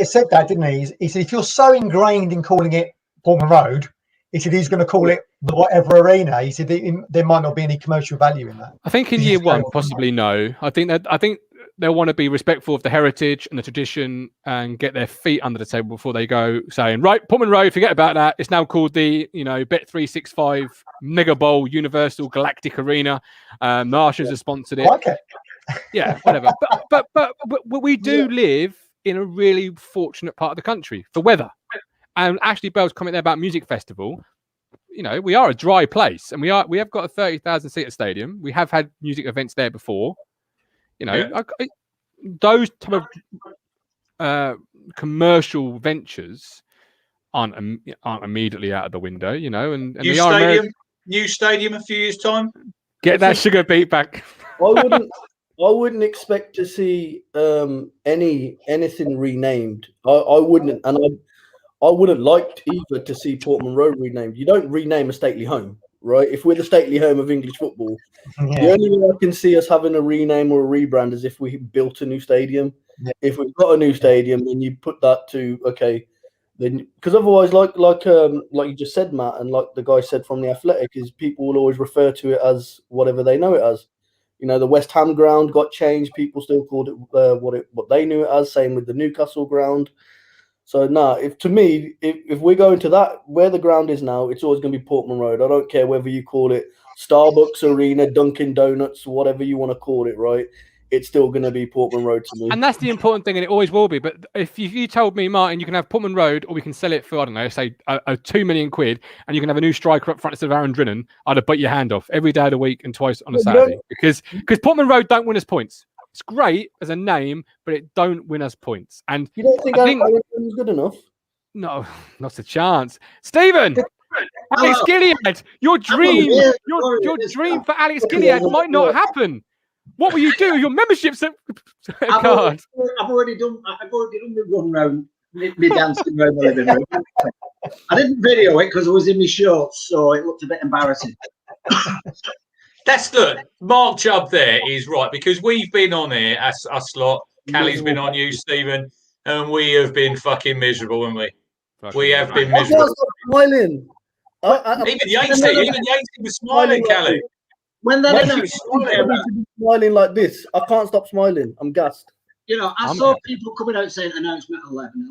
said that, didn't he? He said if you're so ingrained in calling it Portman Road, he said he's going to call it the whatever arena. He said there might not be any commercial value in that. I think in year one, possibly no. I think they'll want to be respectful of the heritage and the tradition and get their feet under the table before they go saying, right, Portman Road, forget about that. It's now called the, Bet365 Mega Bowl Universal Galactic Arena. Marshalls have sponsored it. Okay. Yeah, whatever. But we do live in a really fortunate part of the country for weather. And Ashley Bell's comment there about music festival, we are a dry place and we have got a 30,000 seater stadium. We have had music events there before. Those type of commercial ventures aren't immediately out of the window, and new stadium a few years time. Get that sugar beat back. I wouldn't expect to see anything renamed. I wouldn't, and I wouldn't like either to see Portman Road renamed. You don't rename a stately home. Right, if we're the stately home of English football, the only way I can see us having a rename or a rebrand is if we built a new stadium. Yeah. If we've got a new stadium, then you put that to then because otherwise, like you just said, Matt, and like the guy said from the Athletic, is people will always refer to it as whatever they know it as. The West Ham ground got changed; people still called it what they knew it as. Same with the Newcastle ground. So if we're going to that where the ground is now, it's always going to be Portman Road. I don't care whether you call it Starbucks Arena, Dunkin' Donuts, whatever you want to call it, right? It's still going to be Portman Road to me. And that's the important thing, and it always will be. But if you told me, Martin, you can have Portman Road, or we can sell it for, I don't know, say a 2 million quid, and you can have a new striker up front instead of Aaron Drinnan, I'd have bite your hand off every day of the week and twice on a Saturday because Portman Road don't win us points. It's great as a name, but it don't win us points. And you don't think Aaron is good enough? No, not a chance. Stephen, Alex Gilead, your dream for Alex Gilead might not happen. What will you do? Your membership's card. I've already done the run round, me dancing around the living room. I didn't video it because I was in my shorts, so it looked a bit embarrassing. Mark Chubb there is right, because we've been on here, us lot. Callie's been on you, Stephen, and we have been fucking miserable, haven't we? We have been I can't miserable. stop smiling. Even Yates was smiling, Kelly. When that Why announcement came out, smiling like this, I can't stop smiling. I'm gassed. You know, I saw people coming out saying announcement 11,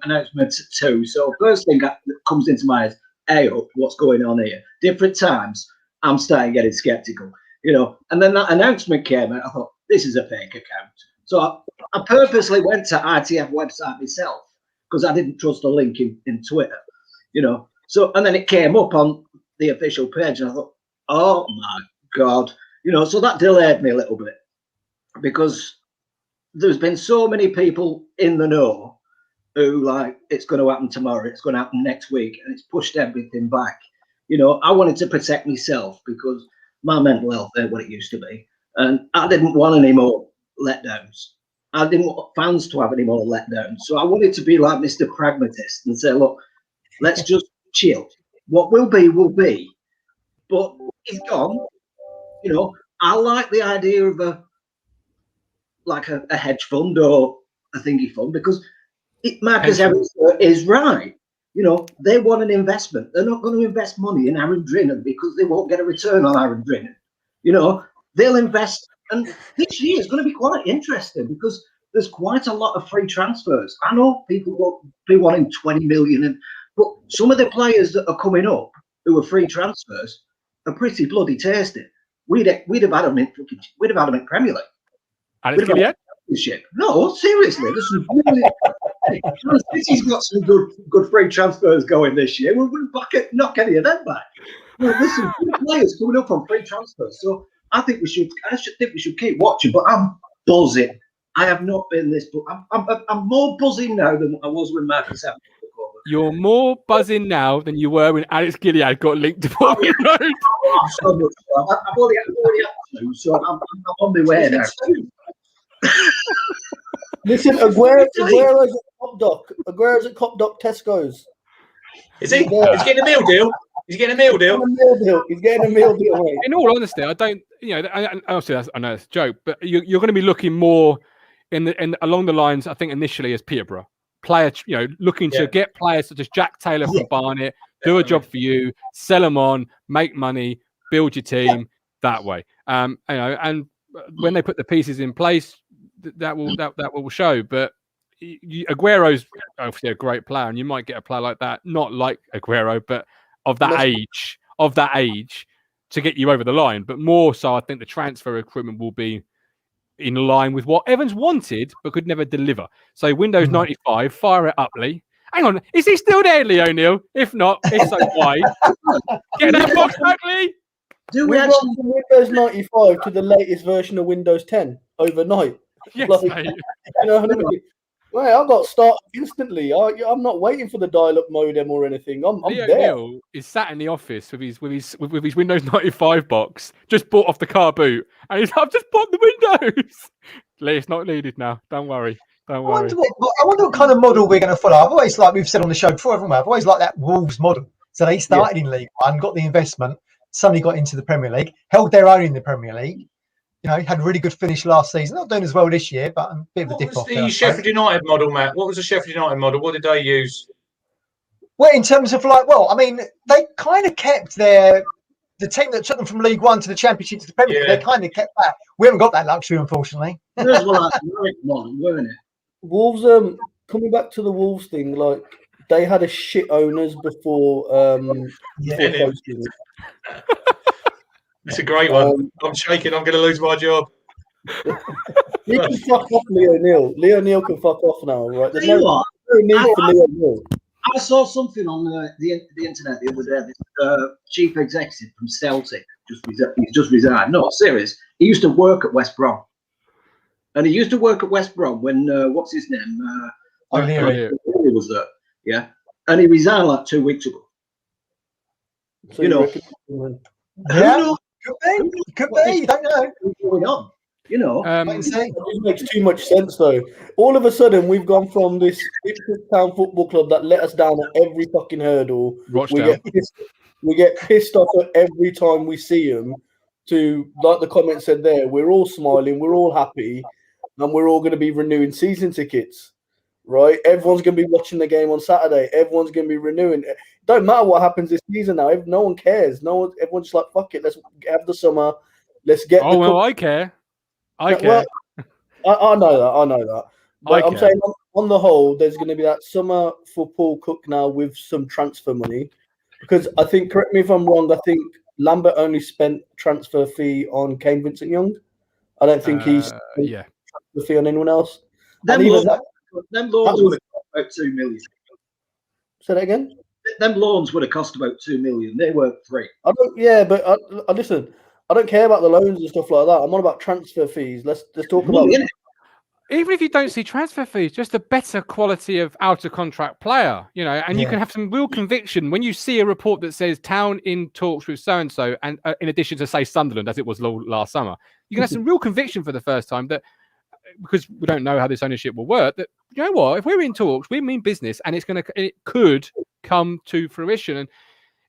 announcement 2. So first thing that comes into my head, hey, what's going on here? Different times, I'm starting getting skeptical, you know. And then that announcement came out, I thought, this is a fake account. So I purposely went to ITF website myself because I didn't trust the link in Twitter, you know. So, and then it came up on the official page and I thought, oh my God, you know, so that delayed me a little bit because there's been so many people in the know who like, it's going to happen tomorrow, it's going to happen next week, and it's pushed everything back. You know, I wanted to protect myself because my mental health ain't what it used to be. And I didn't want any more letdowns. I didn't want fans to have any more letdowns. So I wanted to be like Mr. Pragmatist and say, look, let's just chill. What will be, will be. But he's gone. You know, I like the idea of a hedge fund or a thingy fund because Marcus Evans is right. You know, they want an investment. They're not going to invest money in Aaron Drinan because they won't get a return on Aaron Drinan. You know, they'll invest. And this year is going to be quite interesting because there's quite a lot of free transfers. I know people won't be wanting 20 million, but some of the players that are coming up who are free transfers are pretty bloody tasty. We'd have had them in Premier League. Alex Gilliard? No, seriously, this is really. City's got some good free transfers going this year. We wouldn't knock any of them back. Well, there's some good players coming up on free transfers, so I think we should keep watching. But I'm buzzing. I have not been this, but I'm more buzzing now than I was when Marcus Evans took over. You're more buzzing now than you were when Alex Gilliard got linked to Portman Road. So much. I've already had 2, so I'm on my way now. Listen, Aguero's at Copdock. Aguero's at Copdock Tesco's. Is he? He's getting a meal deal. He's getting a meal deal. He's getting a meal deal. Mate. In all honesty, I don't. You know, obviously I know it's a joke, but you're going to be looking more in along the lines. I think initially as Peterborough player, you know, looking to get players such as Jack Taylor from Barnet, do a job for you, sell them on, make money, build your team that way. You know, and when they put the pieces in place, that will show. But Aguero's obviously a great player, and you might get a player like that, not like Aguero, but of that age to get you over the line. But more so, I think the transfer recruitment will be in line with what Evans wanted but could never deliver. So Windows 95, fire it up, Lee. Hang on, is he still there, Lee O'Neill? If not, if so, why? Get that box back, Lee. Do we actually from Windows 95 to the latest version of Windows 10 overnight? Yes, mate. You know what I mean? Well, I got started instantly. I'm not waiting for the dial-up modem or anything. I'm Leo there. Neal is sat in the office with his Windows 95 box, just bought off the car boot, and he's I've just bought the Windows. Lee, it's not needed now. Don't worry. Don't worry. I wonder what kind of model we're going to follow. I've always, like we've said on the show before, haven't we? I've always liked that Wolves model. So they started in League One, got the investment, suddenly got into the Premier League, held their own in the Premier League. You know, had a really good finish last season. Not doing as well this year, but a bit of a dip off. What was the Sheffield United model, Matt? What was the Sheffield United model? What did they use? Well, in terms of I mean, they kind of kept the team that took them from League One to the Championship to the Premier League. They kind of kept that. We haven't got that luxury, unfortunately. It was like one, weren't it? Wolves, coming back to the Wolves thing, like they had a shit owners before. It's a great one. I'm shaking. I'm going to lose my job. You can fuck off, Leo Neal. Leo Neal can fuck off now, right? There's no need for Leo Neal. I saw something on the internet the other day. This chief executive from Celtic he's just resigned. No, serious. He used to work at West Brom, and he used to work at West Brom when what's his name? O'Leary was there. Yeah, and he resigned like 2 weeks ago. So you know. Could be. You don't know what's going on. You know, it makes too much sense though. All of a sudden, we've gone from this Ipswich Town Football Club that let us down at every fucking hurdle. Rochdale. We get pissed off at every time we see them. To like the comment said there, we're all smiling, we're all happy, and we're all going to be renewing season tickets. right? Everyone's going to be watching the game on Saturday. Everyone's going to be renewing. It don't matter what happens this season now. No one cares. Everyone's just like, fuck it. Let's have the summer. Let's get. Oh well, I care. I care. Well, I know that. I know that. But I'm saying on the whole, there's going to be that summer for Paul Cook now with some transfer money, because I think, correct me if I'm wrong, I think Lambert only spent transfer fee on Kane Vincent-Young. I don't think he's spent transfer fee on anyone else. Them loans would have cost about 2 million. Say that again? Them loans would have cost about 2 million. They weren't free. But I listen. I don't care about the loans and stuff like that. I'm on about transfer fees. Let's talk about. Even if you don't see transfer fees, just a better quality of out of contract player, and you can have some real conviction when you see a report that says Town in talks with so and so, and in addition to say Sunderland, as it was last summer, you can have some real conviction for the first time that, because we don't know how this ownership will work, that you know what, if we're in talks, we mean business, and it could come to fruition. And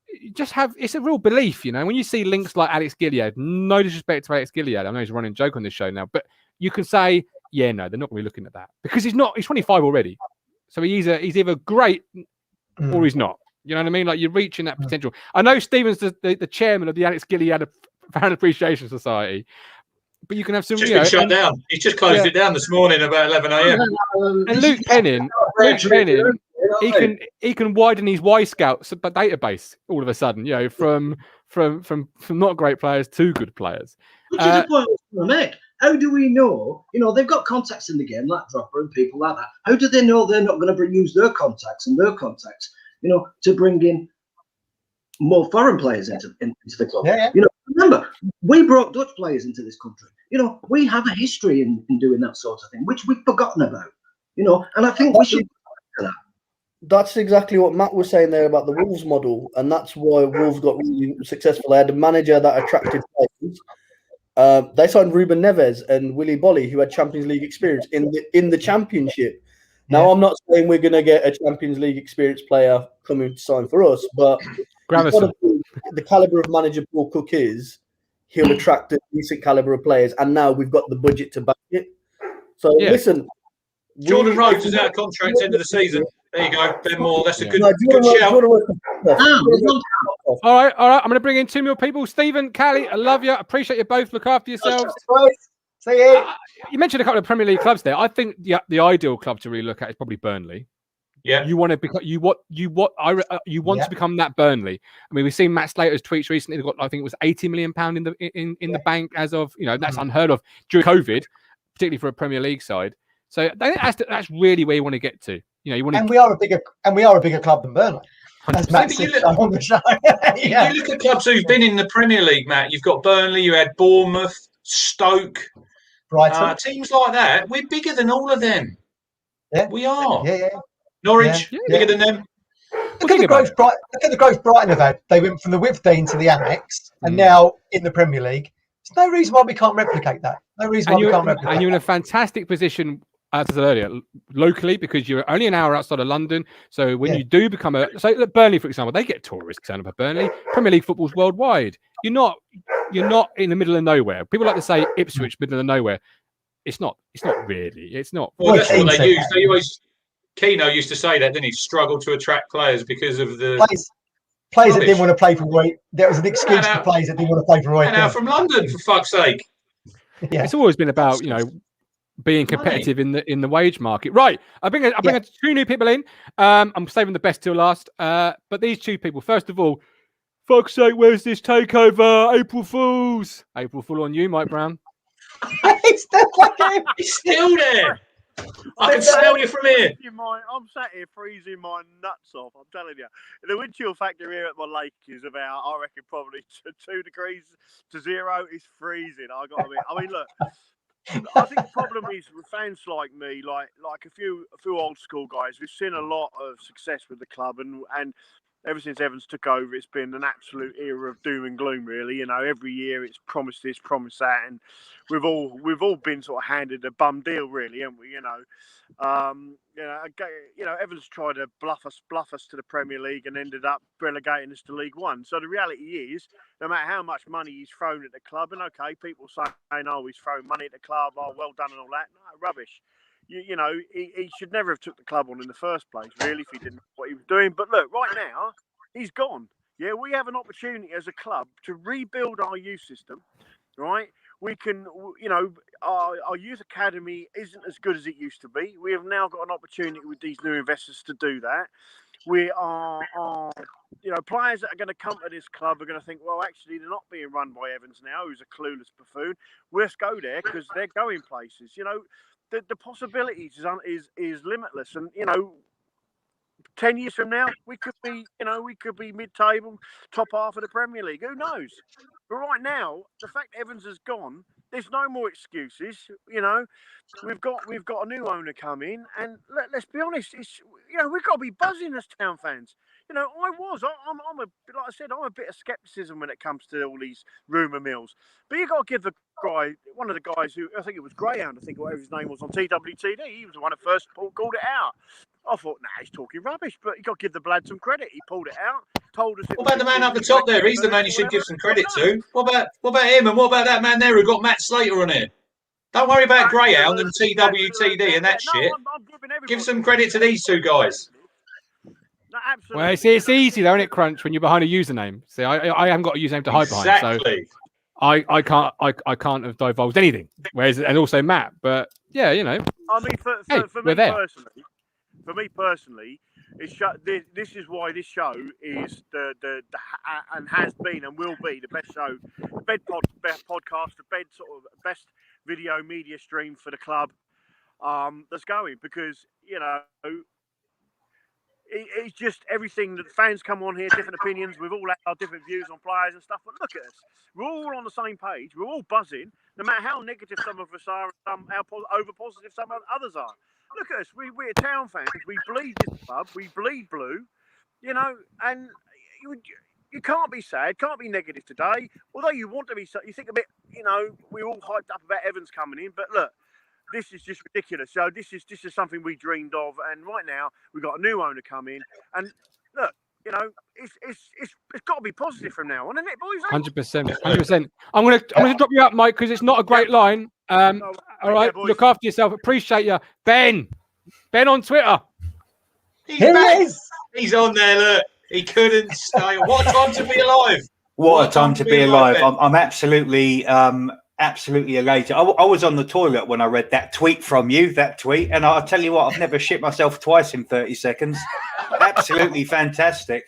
it's a real belief, when you see links like Alex Gilead. No disrespect to Alex Gilead, I know he's a running joke on this show now, but you can say, yeah, no, they're not going to be looking at that, because he's 25 already, so he's either great or he's not. You know what I mean? Like, you're reaching that potential. I know Stephen's the chairman of the Alex Gilead Fan Appreciation Society, but you can have some. Just been shut down. He's just closed it down this morning about 11 a.m. And Luke Penning, he can widen his Y Scouts database all of a sudden. From not great players to good players. Which is the point I was going to make. How do we know? They've got contacts in the game, like Dropper and people like that. How do they know they're not going to use their contacts to bring in more foreign players into the club? Yeah. Remember, we brought Dutch players into this country. We have a history in doing that sort of thing, which we've forgotten about. And I think we should do that. That's exactly what Matt was saying there about the Wolves model, and that's why Wolves got really successful. They had a manager that attracted players. They signed Ruben Neves and Willy Bolly, who had Champions League experience in the Championship. Now, I'm not saying we're going to get a Champions League experienced player coming to sign for us, but the caliber of manager Paul Cook is, he'll attract a decent caliber of players, and now we've got the budget to back it. So listen, Jordan Rhodes is out of contract end of the season. There you go, Ben Moore. That's a good shout. All right. I'm going to bring in two more people. Stephen, Callie, I love you. I appreciate you both. Look after yourselves. See you. You mentioned a couple of Premier League clubs there. I think the ideal club to really look at is probably Burnley. Yeah, you want to become to become that Burnley. I mean, we've seen Matt Slater's tweets recently. They've got, I think it was £80 million in the bank as of that's unheard of during COVID, particularly for a Premier League side. So I think that's really where you want to get to. You want to, and we are a bigger club than Burnley. As Matt said on the show. You look at clubs who've been in the Premier League, Matt. You've got Burnley. You had Bournemouth, Stoke, Brighton, teams like that. We're bigger than all of them. Yeah, we are. Yeah. Norwich, bigger than them. Look at the growth Brighton have had. They went from the Withdean to the Annex, and now in the Premier League. There's no reason why we can't replicate that. No reason why we can't replicate. And you're in a fantastic position, as I said earlier, locally, because you're only an hour outside of London. So when you do become look, Burnley, for example, they get tourists turn up at Burnley. Premier League football's worldwide. You're not in the middle of nowhere. People like to say Ipswich, middle of nowhere. It's not really. It's not. Well, that's what they use. They always. Keno used to say that, didn't he? Struggled to attract players because of the players that didn't want to play for Roy. There was an excuse for players that didn't want to play for Roy. And now from London, for fuck's sake. Yeah. It's always been about being competitive in the wage market. Right. I bring two new people in. I'm saving the best till last. But these two people, first of all, fuck's sake, where's this takeover? April Fools. April Fool on you, Mike Brown. He's still there. I can smell you from here. I'm sat here freezing my nuts off. I'm telling you, the wind chill factor here at my lake is about, I reckon, probably 2 degrees to 0. It's freezing. I mean, look. I think the problem is with fans like me, like a few old school guys. We've seen a lot of success with the club, and ever since Evans took over, it's been an absolute era of doom and gloom. Really, every year it's promised this, promised that, and we've all been sort of handed a bum deal, really, haven't we? Evans tried to bluff us to the Premier League and ended up relegating us to League One. So the reality is, no matter how much money he's thrown at the club, and okay, people saying, "Oh, he's thrown money at the club, oh, well done," and all that. No, rubbish. you know, he should never have took the club on in the first place, really, if he didn't know what he was doing. But look, right now, he's gone. Yeah, we have an opportunity as a club to rebuild our youth system, right? We can, you know, our youth academy isn't as good as it used to be. We have now got an opportunity with these new investors to do that. We are you know, players that are going to come to this club are going to think, well, actually, they're not being run by Evans now, who's a clueless buffoon. Let's go there because they're going places. You know, the possibilities is limitless. And, you know, 10 years from now, we could be mid-table, top half of the Premier League. Who knows? But right now, the fact Evans has gone, there's no more excuses. You know, we've got a new owner come in, and let's be honest, you know, we've got to be buzzing as Town fans. You know, I'm a bit of skepticism when it comes to all these rumour mills. But you got to give the guy, one of the guys who, I think it was Greyhound, I think whatever his name was on TWTD, he was the one that first called it out. I thought, nah, he's talking rubbish, but you got to give the lad some credit. He pulled it out, told us. What about the man up the top there? He's the man you should give some credit to. What about him? And what about that man there who got Matt Slater on it? Don't worry about Greyhound and TWTD and that shit. Give some credit to these two guys. No, absolutely. Well, it's easy though, isn't it, Crunch, when you're behind a username. See, I haven't got a username to hide behind, so I can't have divulged anything. Whereas, and also Matt, but yeah, you know. I mean, for me personally, this is why this show is the and has been and will be the best show, the best podcast, the best video media stream for the club that's going, because, you know, it's just everything that the fans come on here, different opinions. We've all had our different views on players and stuff. But look at us. We're all on the same page. We're all buzzing, no matter how negative some of us are and how over positive some others are. Look at us. We're Town fans. We bleed this club. We bleed blue, you know, and you can't be sad, can't be negative today. Although you want to be, you think a bit, you know, we're all hyped up about Evans coming in, but look, this is just ridiculous. So this is something we dreamed of, and right now we've got a new owner come in, and look, you know, it's got to be positive from now on, isn't it, boys? 100%. I'm gonna drop you up, Mike, because it's not a great line. All right, look after yourself. Appreciate you, Ben on Twitter. He's on there. Look, he couldn't stay. What a time to be alive! What a time to be alive! I'm absolutely elated. I was on the toilet when I read that tweet from you, and I'll tell you what, I've never shit myself twice in 30 seconds. Absolutely fantastic.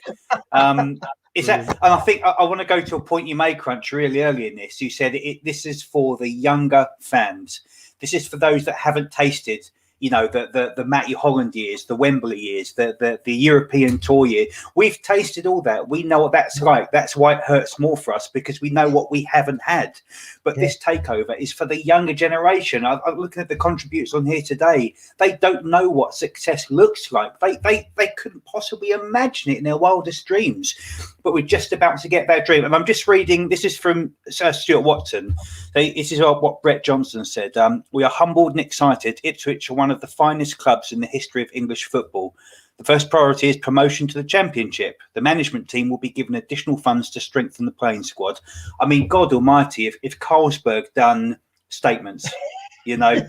And I think I want to go to a point you made, Crunch, really early in this. You said this is for the younger fans. This is for those that haven't tasted, you know, the Matty Holland years, the Wembley years, the European tour year. We've tasted all that. We know what that's like. That's why it hurts more for us, because we know what we haven't had. But this takeover is for the younger generation. I'm looking at the contributors on here today. They don't know what success looks like. They couldn't possibly imagine it in their wildest dreams. But we're just about to get that dream. And I'm just reading, this is from Sir Stuart Watson. This is what Brett Johnson said. We are humbled and excited. Ipswich are one of the finest clubs in the history of English football. The first priority is promotion to the Championship. The management team will be given additional funds to strengthen the playing squad. I mean, God almighty, if Carlsberg done statements, you know,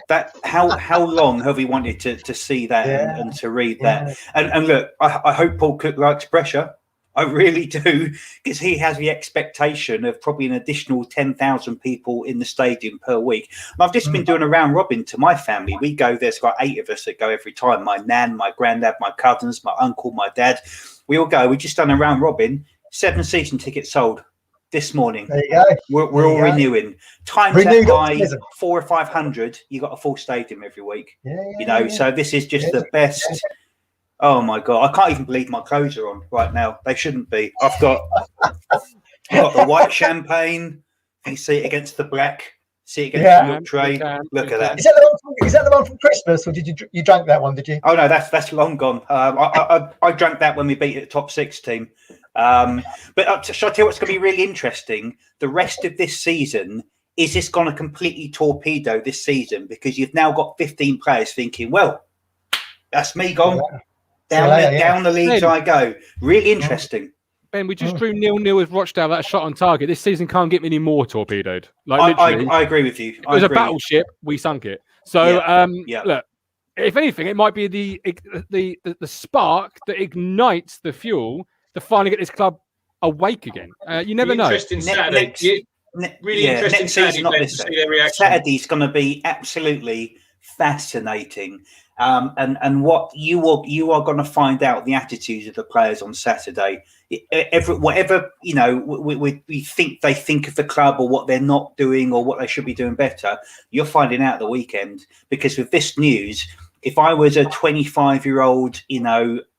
that how long have we wanted to see that and to read that? And look, I hope Paul Cook likes pressure. I really do, because he has the expectation of probably an additional 10,000 people in the stadium per week. And I've just been doing a round robin to my family. We go, there's like 8 of us that go every time. My nan, my granddad, my cousins, my uncle, my dad. We all go. We just done a round robin. 7 season tickets sold this morning. There you go. We're all renewing. Times that by 400 or 500, you got a full stadium every week. You know, so this is just the best. Oh my God, I can't even believe my clothes are on right now. They shouldn't be. I've got the white champagne. You see it against the black. See it against the milk tray. Look at that. Is that the one from Christmas, or did you drank that one? Did you? Oh no, that's long gone. I drank that when we beat the top 6 team. But shall I tell you what's going to be really interesting? The rest of this season, is this going to completely torpedo this season? Because you've now got 15 players thinking, well, that's me gone. Down the leagues I go. Really interesting. Ben, we just drew 0-0 with Rochdale. That shot on target. This season can't get any more torpedoed. Like I agree with you. It was a battleship. We sunk it. So look, if anything, it might be the spark that ignites the fuel to finally get this club awake again. You never know. Interesting Saturday. Really interesting next season, not this to see their reaction. Saturday's going to be absolutely fascinating. And what you are going to find out the attitudes of the players on Saturday. Whatever we think they think of the club or what they're not doing or what they should be doing better, you're finding out the weekend. Because with this news, if I was a 25-year-old,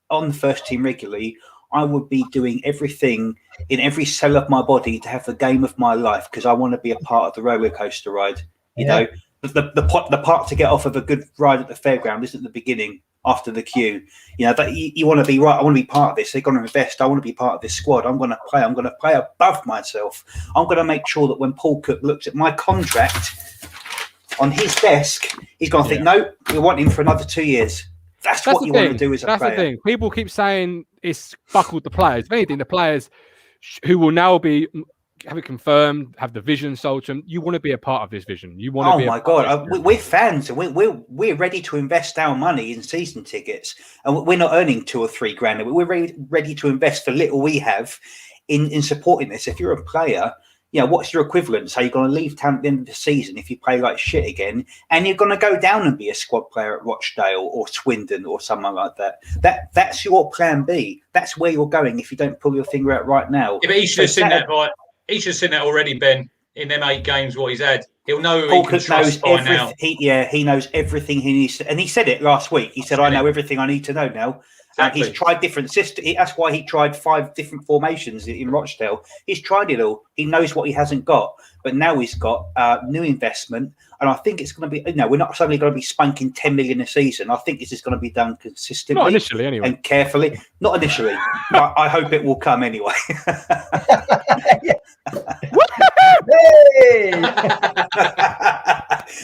on the first team regularly, I would be doing everything in every cell of my body to have the game of my life because I want to be a part of the roller coaster ride. You know, the part to get off of a good ride at the fairground isn't the beginning after the queue. That you want to be right. I want to be part of this. They're going to invest. I want to be part of this squad. I'm going to play. I'm going to play above myself. I'm going to make sure that when Paul Cook looks at my contract on his desk, he's going to think, no, we want him for another 2 years. That's what you want to do as a player. That's the thing. People keep saying it's buckled the players. If anything, the players who will now have it confirmed, have the vision sold to them. You want to be a part of this vision. You want to be. Oh my God, we're fans, and we're ready to invest our money in season tickets, and we're not earning 2 or 3 grand. We're ready to invest the little we have in supporting this. If you're a player, what's your equivalent? So you're going to leave town at the end of the season if you play like shit again, and you're going to go down and be a squad player at Rochdale or Swindon or something like that. That's your plan B. That's where you're going if you don't pull your finger out right now. Yeah, but he should have seen that. Right? He should have seen that already, Ben. In them 8 games, what he's had, he'll know who he can trust by now. He knows everything he needs to, and he said it last week. He said, "I know everything I need to know now." Exactly. He's tried different systems. That's why he tried 5 different formations in Rochdale. He's tried it all. He knows what he hasn't got. But now he's got new investment. And I think it's going to be, we're not suddenly going to be spunking 10 million a season. I think this is going to be done consistently. Not initially, anyway. And carefully. Not initially. But I hope it will come anyway.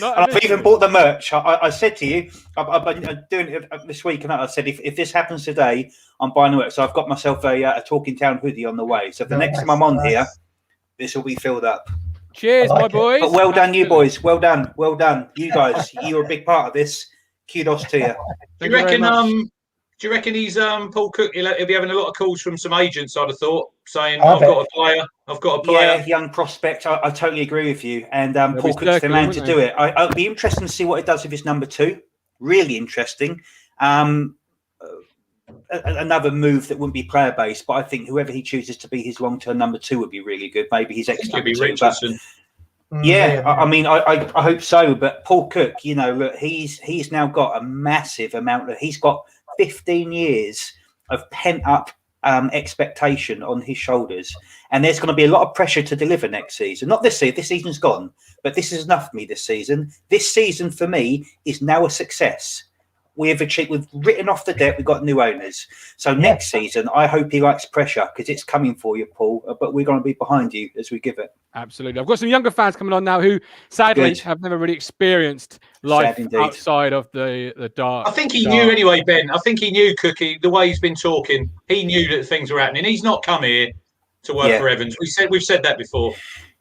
I've even bought the merch. I said to you, I've been doing it this week, and I said, if this happens today, I'm buying the merch. So I've got myself a Talking Town hoodie on the way. So the next time I'm on here, this will be filled up. Cheers, my boys. But well done, you boys. Well done. Well done. You guys, you're a big part of this. Kudos to you. Do you reckon he's Paul Cook? He'll be having a lot of calls from some agents, I'd have thought, saying, I've got a player. Yeah, young prospect. I totally agree with you. And Paul Cook's the man to do it. I'll be interested to see what it does with his number 2. Really interesting. Another move that wouldn't be player based, but I think whoever he chooses to be his long term number 2 would be really good. Maybe his ex number 2. I hope so. But Paul Cook, look, he's now got a massive amount of. He's got 15 years of pent up expectation on his shoulders, and there's going to be a lot of pressure to deliver next season. Not this season. This season's gone, but this is enough for me. This season for me is now a success. We've written off the debt. We've got new owners. So next season, I hope he likes pressure because it's coming for you, Paul. But we're going to be behind you as we give it. Absolutely. I've got some younger fans coming on now who sadly have never really experienced life outside of the dark. I think he knew anyway, Ben. I think he knew Cookie, the way he's been talking. He knew that things were happening. He's not come here to work for Evans. We've said that before.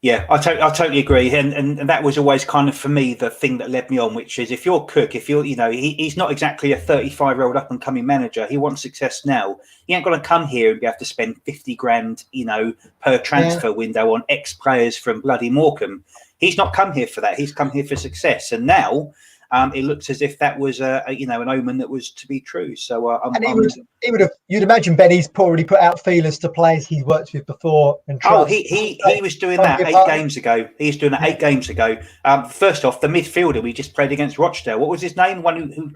Yeah, I totally agree, and that was always kind of for me the thing that led me on, which is if you're Cook, he's not exactly a 35-year-old up and coming manager. He wants success now. He ain't going to come here and be able to spend 50 grand, per transfer window on ex players from bloody Morecambe. He's not come here for that. He's come here for success, and now it looks as if that was an omen that was to be true. So he would have. You'd imagine Ben. He's already put out feelers to players he's worked with before. And he was doing that 8 games ago. He's doing that 8 games ago. First off, the midfielder we just played against Rochdale. What was his name? One who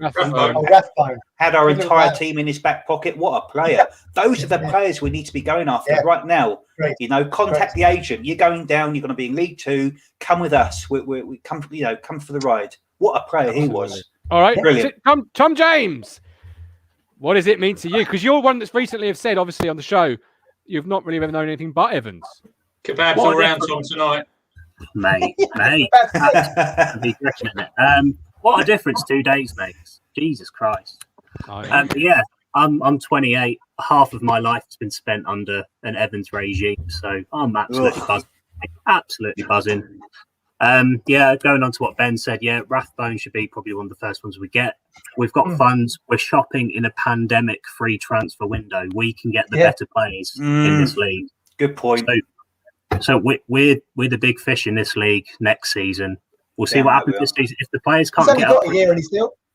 had our entire team in his back pocket. What a player! Those are the players we need to be going after right now. Great. Contact the agent. You're going down. You're going to be in League 2. Come with us. We come. Come for the ride. What a player he was. All right. Brilliant. Tom James, what does it mean to you? Because you're one that's recently have said, obviously, on the show, you've not really ever known anything but Evans. Kebabs all around Tom tonight. Mate. What a difference 2 days makes. Jesus Christ. I'm 28. Half of my life has been spent under an Evans regime. So I'm absolutely buzzing. Absolutely buzzing. Yeah, going on to what Ben said, yeah, Rathbone should be probably one of the first ones we get. We've got funds. We're shopping in a pandemic free transfer window. We can get the better players in this league. Good point. So we're the big fish in this league next season. We'll see what happens this season. If the players can't he's only get got a year and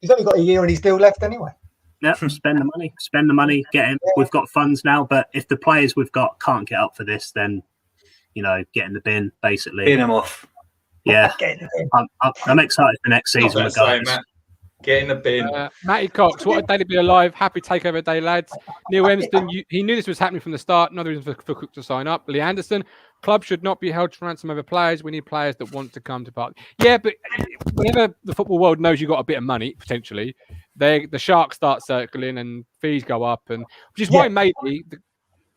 he's only got a year and he's still left anyway. Yeah, spend the money, get him. We've got funds now, but if the players we've got can't get up for this, then get in the bin, basically. Bin them off. Yeah, I'm excited for next season. Regardless. Get in the bin. Matty Cox, what a day to be alive. Happy takeover day, lads. Neil Emston, he knew this was happening from the start. Another reason for Cook to sign up. Lee Anderson, club should not be held to ransom over players. We need players that want to come to park. Yeah, but whenever the football world knows you've got a bit of money, potentially, the sharks start circling and fees go up, and which is why maybe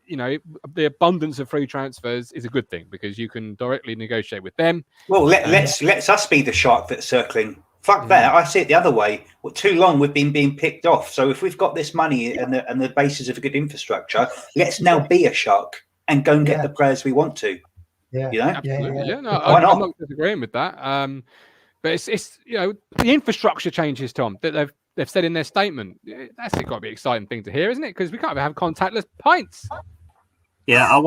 the abundance of free transfers is a good thing because you can directly negotiate with them. Well, let's us be the shark that's circling. Fuck that. I see it the other way. Well, too long we've been being picked off. So if we've got this money and the basis of a good infrastructure, let's now be a shark and go and get the players we want to. Yeah, yeah. No, I'm not disagreeing with that. But it's the infrastructure changes, Tom, that they've said in their statement. That's got to be an exciting thing to hear, isn't it? Because we can't have contactless pints. Yeah, I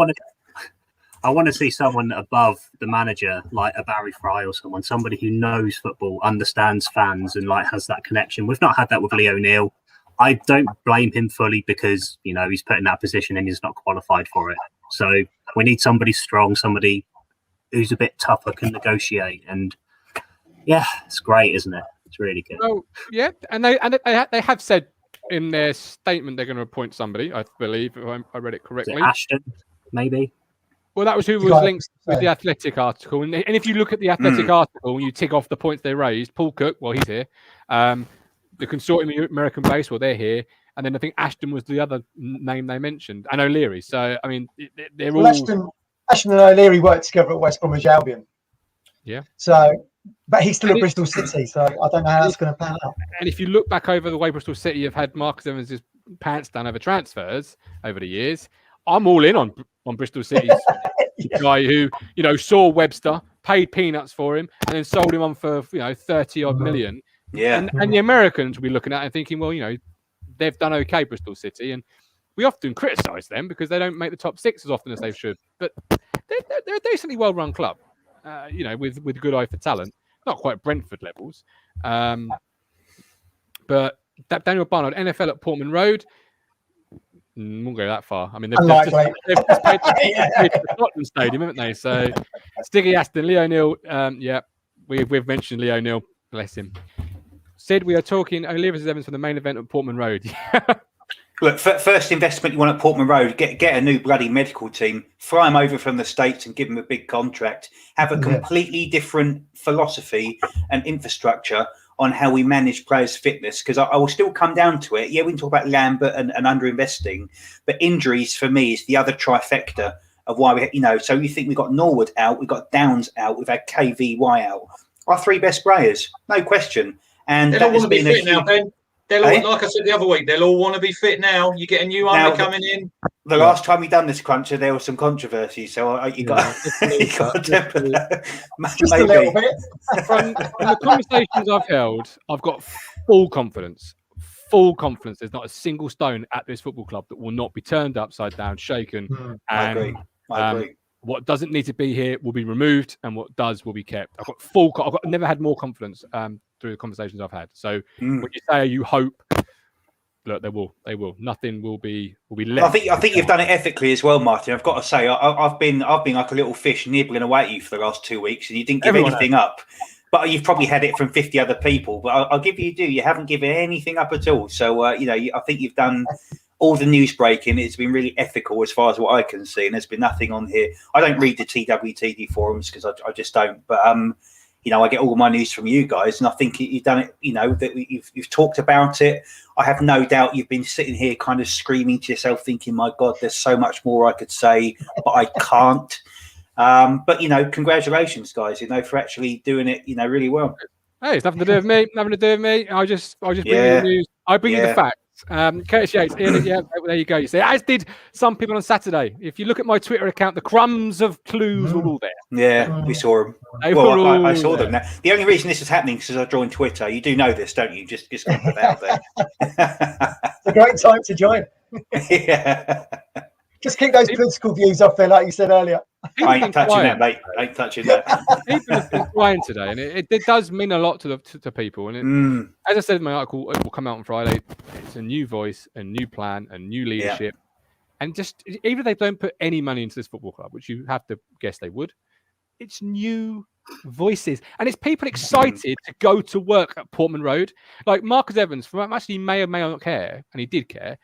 want to see someone above the manager, like a Barry Fry or somebody who knows football, understands fans, and has that connection. We've not had that with Lee O'Neill. I don't blame him fully because he's put in that position and he's not qualified for it. So we need somebody strong, somebody who's a bit tougher, can negotiate, and it's great, isn't it? It's really good. Oh yeah, and they have said in their statement they're going to appoint somebody. I believe if I read it correctly. Ashton, maybe. Well, that was who was linked with the Athletic article. And if you look at the Athletic article and you tick off the points they raised, Paul Cook, well, he's here. The consortium American base, well, they're here. And then I think Ashton was the other name they mentioned, and O'Leary. So, I mean, they're all... Ashton and O'Leary worked together at West Bromwich Albion. Yeah. So, but he's still at Bristol City, so I don't know how that's going to pan out. And if you look back over the way Bristol City have had Marcus Evans' pants down over transfers over the years, I'm all in on Bristol City's guy who, saw Webster, paid peanuts for him, and then sold him on for 30 odd million. Yeah. And the Americans will be looking at it and thinking, well, they've done okay, Bristol City, and we often criticise them because they don't make the top six as often as they should. But they're a decently well-run club, with good eye for talent. Not quite Brentford levels, but Daniel Barnard, NFL at Portman Road. Won't go that far. I mean, they've just played the Scotland Stadium, haven't they? So, Stiggy Aston, Lee O'Neill. We've mentioned Lee O'Neill. Bless him. Said we are talking O'Leary versus Evans for the main event at Portman Road. Look, first investment you want at Portman Road, get a new bloody medical team, fly them over from the States and give them a big contract. Have a completely different philosophy and infrastructure on how we manage players' fitness, because I will still come down to it. Yeah, we can talk about Lambert and underinvesting, but injuries for me is the other trifecta of why we, so you think we've got Norwood out, we've got Downs out, we've had KVY out. Our three best players, no question. And they don't want to be fit now, Ben. They'll all, like I said the other week, they'll all want to be fit now. You get a new army coming in. The last time we done this cruncher, there was some controversy, so you got to temper that. Just a little bit. From the conversations I've held, I've got full confidence. Full confidence. There's not a single stone at this football club that will not be turned upside down, shaken. And I agree. What doesn't need to be here will be removed, and what does will be kept. I've never had more confidence through the conversations I've had. So when you say you hope, look, they will. Nothing will be left. I think you've done it ethically as well, Martin. I've got to say, I've been like a little fish nibbling away at you for the last 2 weeks, and you didn't give anything up. But you've probably had it from 50 other people. But I'll give you due. You haven't given anything up at all. So I think you've done all the news breaking. It's been really ethical as far as what I can see, and there's been nothing on here. I don't read the TWTD forums because I just don't. But I get all my news from you guys, and I think you've done it. That you've talked about it. I have no doubt you've been sitting here kind of screaming to yourself, thinking, "My God, there's so much more I could say, but I can't." But congratulations, guys. For actually doing it. Really well. Hey, it's nothing to do with me. Nothing to do with me. I just bring you the news. I bring you the facts. Curtis Yates. Yeah, there you go. You see, as did some people on Saturday. If you look at my Twitter account, the crumbs of clues were all there. Yeah, we saw them. Well, I saw them. Now, the only reason this is happening is because I joined Twitter. You do know this, don't you? Just going to put that out there. It's a great time to join. Yeah. Just keep those political views off there, like you said earlier. I ain't touching that, mate. I ain't touching that. People have been crying today, and it does mean a lot to people. And as I said in my article, it will come out on Friday. It's a new voice, a new plan, a new leadership. And just even if they don't put any money into this football club, which you have to guess they would, it's new voices. And it's people excited to go to work at Portman Road. Like Marcus Evans, from much he may or may not care, and he did care,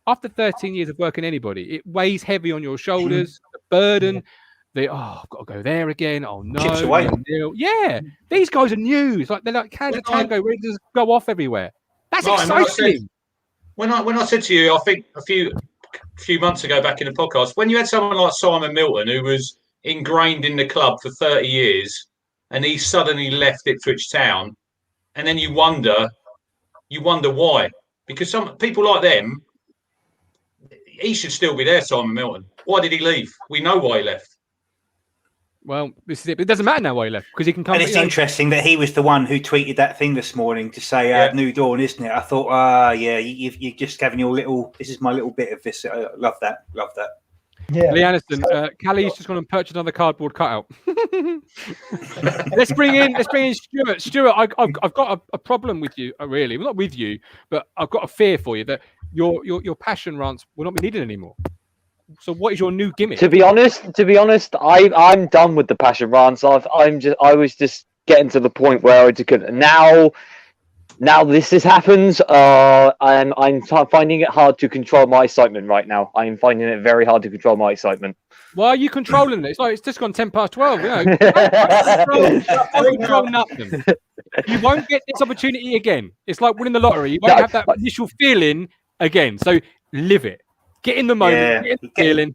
after 13 years of working anybody, it weighs heavy on your shoulders, the burden, I've got to go there again. Oh, no. Chips away. Yeah, they's guys are new. It's like they're like cans of tango ready to go off everywhere. That's exciting. When I said to you, I think a few months ago back in the podcast, when you had someone like Simon Milton who was ingrained in the club for 30 years and he suddenly left Ipswich Town, and then you wonder why. Because some people like them, he should still be there, Simon Milton. Why did he leave? We know why he left. Well, this is it. But it doesn't matter now why he left because he can come. And it's interesting that he was the one who tweeted that thing this morning to say New Dawn, isn't it? I thought, you've just given your little. This is my little bit of this. I love that. Love that. Yeah. Lee Aniston, Callie's just gone and purchased another cardboard cutout. Let's bring in Stuart. Stuart, I've got a problem with you, really. Well, not with you, but I've got a fear for you that your passion rants will not be needed anymore. So what is your new gimmick? To be honest, I'm done with the passion rants. I was just getting to the point where I just couldn't. Now this happens. I'm finding it hard to control my excitement right now. I'm finding it very hard to control my excitement. Why are you controlling it? It's just gone 12. You know, don't control nothing. You won't get this opportunity again. It's like winning the lottery. You won't have that initial feeling again. So live it. Get in the moment, get in the feeling,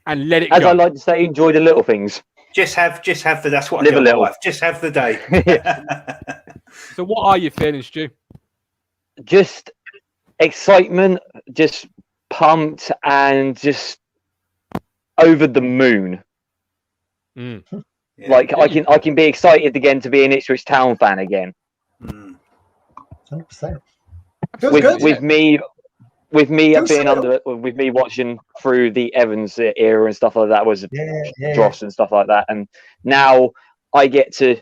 and let it go. As I like to say, enjoy the little things. Just have the. That's what Live I do a little. Life. Just have the day. So, what are you feeling, Stu? Just excitement, just pumped, and just over the moon. Like I can be excited again to be an Ipswich Town fan again. 100%. With me watching through the Evans era and stuff like that was dross and stuff like that, and now I get to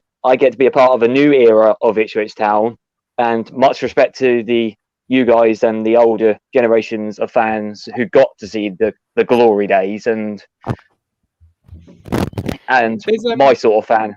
be a part of a new era of Ipswich Town, and much respect to you guys and the older generations of fans who got to see the glory days and my sort of fan.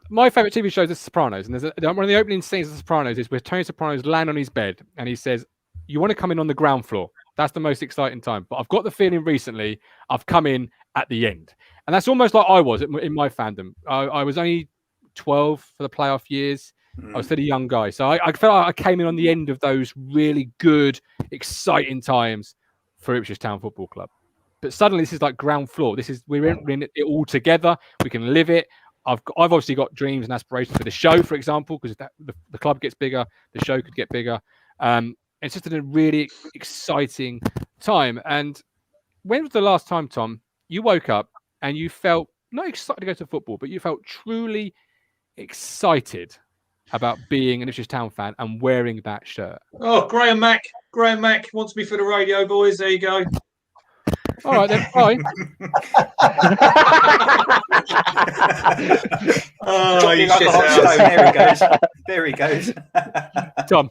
My favourite TV show is The Sopranos, and there's one of the opening scenes of The Sopranos is where Tony Soprano's laying on his bed and he says, "You want to come in on the ground floor. That's the most exciting time. But I've got the feeling recently I've come in at the end." And that's almost like I was in my fandom. I was only 12 for the playoff years. I was still a young guy. So I felt like I came in on the end of those really good, exciting times for Ipswich Town Football Club. But suddenly this is like ground floor. We're in it all together. We can live it. I've obviously got dreams and aspirations for the show, for example, because the club gets bigger, the show could get bigger. It's just a really exciting time. And when was the last time, Tom, you woke up and you felt not excited to go to football, but you felt truly excited about being an Ipswich Town fan and wearing that shirt? Oh, Graham Mack wants me for the radio, boys. There you go. All right, then. Fine. Oh, you shit out. There he goes. Tom.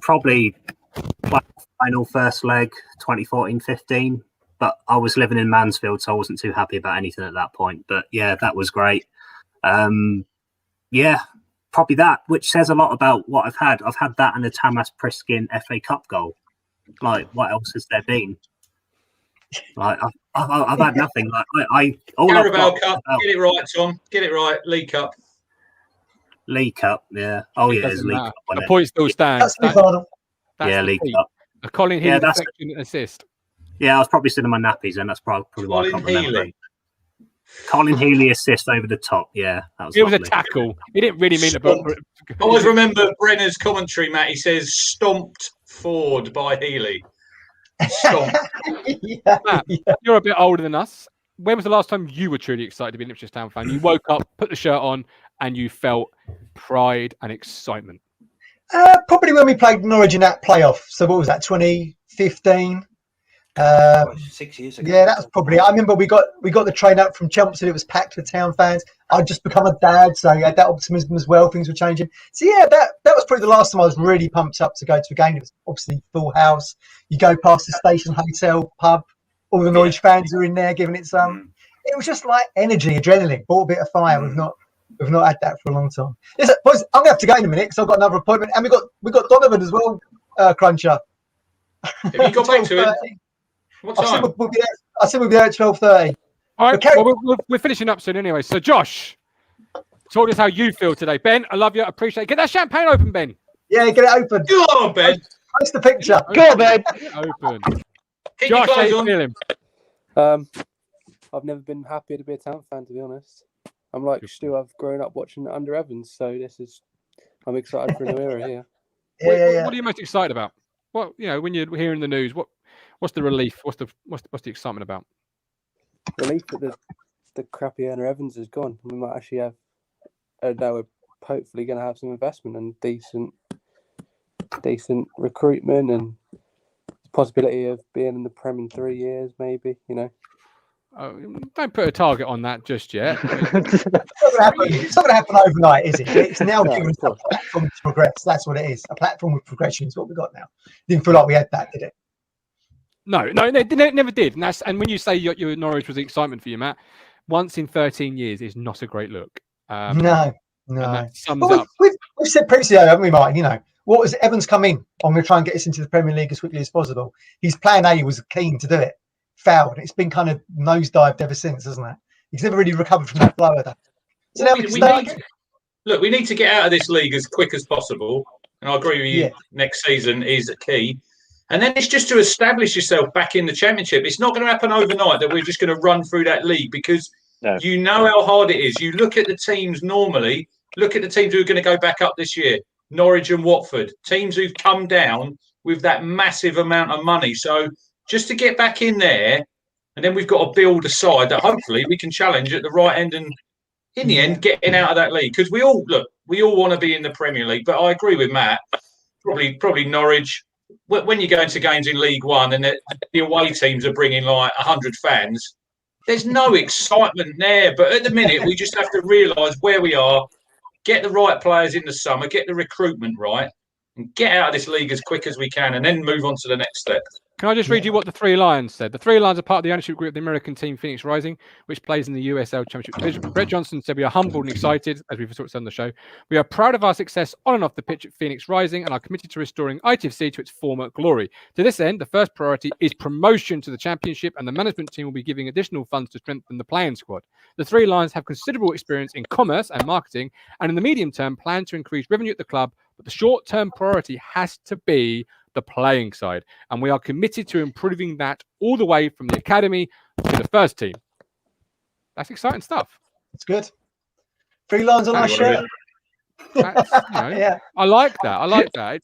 Probably final first leg 2014-15, but I was living in Mansfield, so I wasn't too happy about anything at that point. But yeah, that was great. Yeah, probably that, which says a lot about what I've had. I've had that and the Tamas Priskin FA Cup goal. Like, what else has there been? Like, I've had nothing. Like, Carabao Cup. Get it right, Tom. Get it right. League Cup. League Cup, yeah. Oh, yeah, it's League Cup. The point still stands. That's League Cup. A Colin Healy deflection assist. Yeah, I was probably still in my nappies, and that's probably why I can't remember. Colin Healy assist over the top. Yeah, that was. It was a tackle. He didn't really mean to. I always remember Brenner's commentary, Matt. He says, "Stomped forward by Healy." Stomped. Matt, you're a bit older than us. When was the last time you were truly excited to be an Ipswich Town fan? You woke up, put the shirt on, and you felt pride and excitement. Probably when we played Norwich in that playoff. So what was that? 2015. 6 years ago. Yeah, that was probably. I remember we got the train up from Chelmsford. It was packed with Town fans. I'd just become a dad, so you had that optimism as well. Things were changing. So yeah, that was probably the last time I was really pumped up to go to a game. It was obviously full house. You go past the station hotel pub, all the Norwich fans are in there giving it some. It was just like energy, adrenaline, brought a bit of fire. We've not had that for a long time. Listen, boys, I'm gonna have to go in a minute because I've got another appointment, and we got Donovan as well, Cruncher. Have you got back to it? What time? I said we'll be there at 12:30. All right, well, we're finishing up soon anyway. So, Josh, talk us how you feel today. Ben, I love you. I appreciate it. Get that champagne open, Ben. Yeah, get it open. Go on, Ben. Post the picture. Go on, Ben. Open. Keep Josh, your how clothes you on. feeling? I've never been happier to be a Town fan, to be honest. I'm like Stu. I've grown up watching under Evans, so I'm excited for a new era here. What are you most excited about? What when you're hearing the news, what's the relief? What's the excitement about? Relief that the crappy under Evans is gone. We might actually have. Now we're hopefully going to have some investment and decent recruitment and possibility of being in the Prem in 3 years, maybe. Don't put a target on that just yet. It's not going to happen overnight, is it? It's now given us a platform to progress. That's what it is. A platform with progression is what we've got now. Didn't feel like we had that, did it? No, they never did. And when you say your Norwich was the excitement for you, Matt, once in 13 years is not a great look. No. Sums up. We've said previously, haven't we, Martin? What was it? Evans come in? I'm going to try and get us into the Premier League as quickly as possible. His plan A was keen to do it. Failed. It's been kind of nosedived ever since, hasn't it? He's never really recovered from that blow of that. So now we need to get out of this league as quick as possible. And I agree with you. Next season is key. And then it's just to establish yourself back in the Championship. It's not going to happen overnight that we're just going to run through that league because you know how hard it is. You look at the teams normally. Look at the teams who are going to go back up this year. Norwich and Watford. Teams who've come down with that massive amount of money. So just to get back in there, and then we've got to build a side that hopefully we can challenge at the right end and in the end getting out of that league. Because we all want to be in the Premier League, but I agree with Matt. Probably Norwich. When you go into games in League One and the away teams are bringing like 100 fans, there's no excitement there. But at the minute, we just have to realise where we are, get the right players in the summer, get the recruitment right, and get out of this league as quick as we can, and then move on to the next step. Can I just read you what the Three Lions said? The Three Lions are part of the ownership group of the American team Phoenix Rising, which plays in the USL Championship division. Brett Johnson said, "We are humbled and excited, as we've talked about on the show. We are proud of our success on and off the pitch at Phoenix Rising and are committed to restoring ITFC to its former glory. To this end, the first priority is promotion to the Championship, and the management team will be giving additional funds to strengthen the playing squad. The Three Lions have considerable experience in commerce and marketing, and in the medium term, plan to increase revenue at the club, but the short-term priority has to be the playing side, and we are committed to improving that all the way from the academy to the first team." That's exciting stuff. It's good. 3 lines on our shirt. I like that.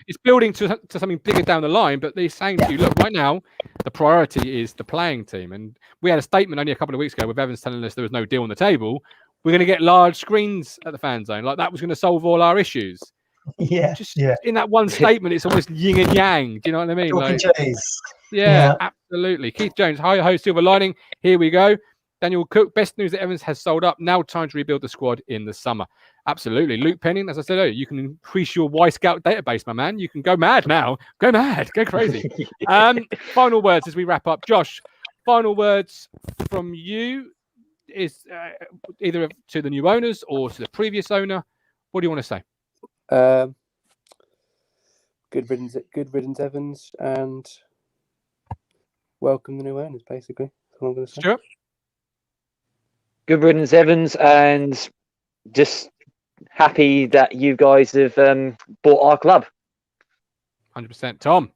It's building to something bigger down the line, but they're saying to you, look, right now the priority is the playing team. And we had a statement only a couple of weeks ago with Evans telling us there was no deal on the table. We're going to get large screens at the fan zone, like that was going to solve all our issues. In that one statement, it's almost yin and yang. Do you know what I mean? Absolutely. Keith Jones, hi ho, silver lining. Here we go. Daniel Cook, best news that Evans has sold up. Now time to rebuild the squad in the summer. Absolutely. Luke Penning, as I said earlier, you can increase your Y Scout database, my man. You can go mad now. Go mad. Go crazy. Final words as we wrap up. Josh, final words from you is either to the new owners or to the previous owner. What do you want to say? Good riddance, Evans, and welcome the new owners. Basically, that's what I'm going to say. Stuart? Good riddance, Evans, and just happy that you guys have bought our club. 100%. Tom?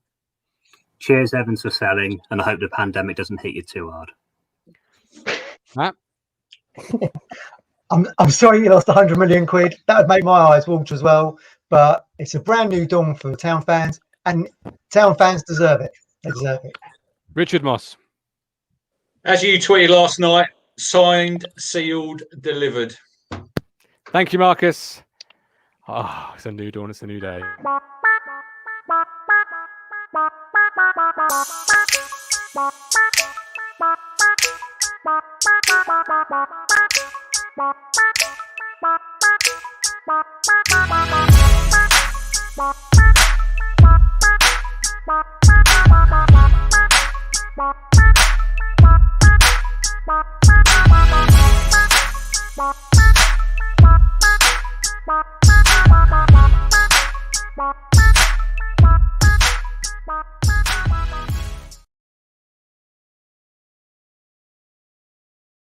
Cheers, Evans, for selling, and I hope the pandemic doesn't hit you too hard. Matt? I'm sorry you lost 100 million quid. That would make my eyes water as well. But it's a brand new dawn for Town fans, and Town fans deserve it. They deserve it. Richard Moss. As you tweeted last night, signed, sealed, delivered. Thank you, Marcus. Oh, it's a new dawn. It's a new day.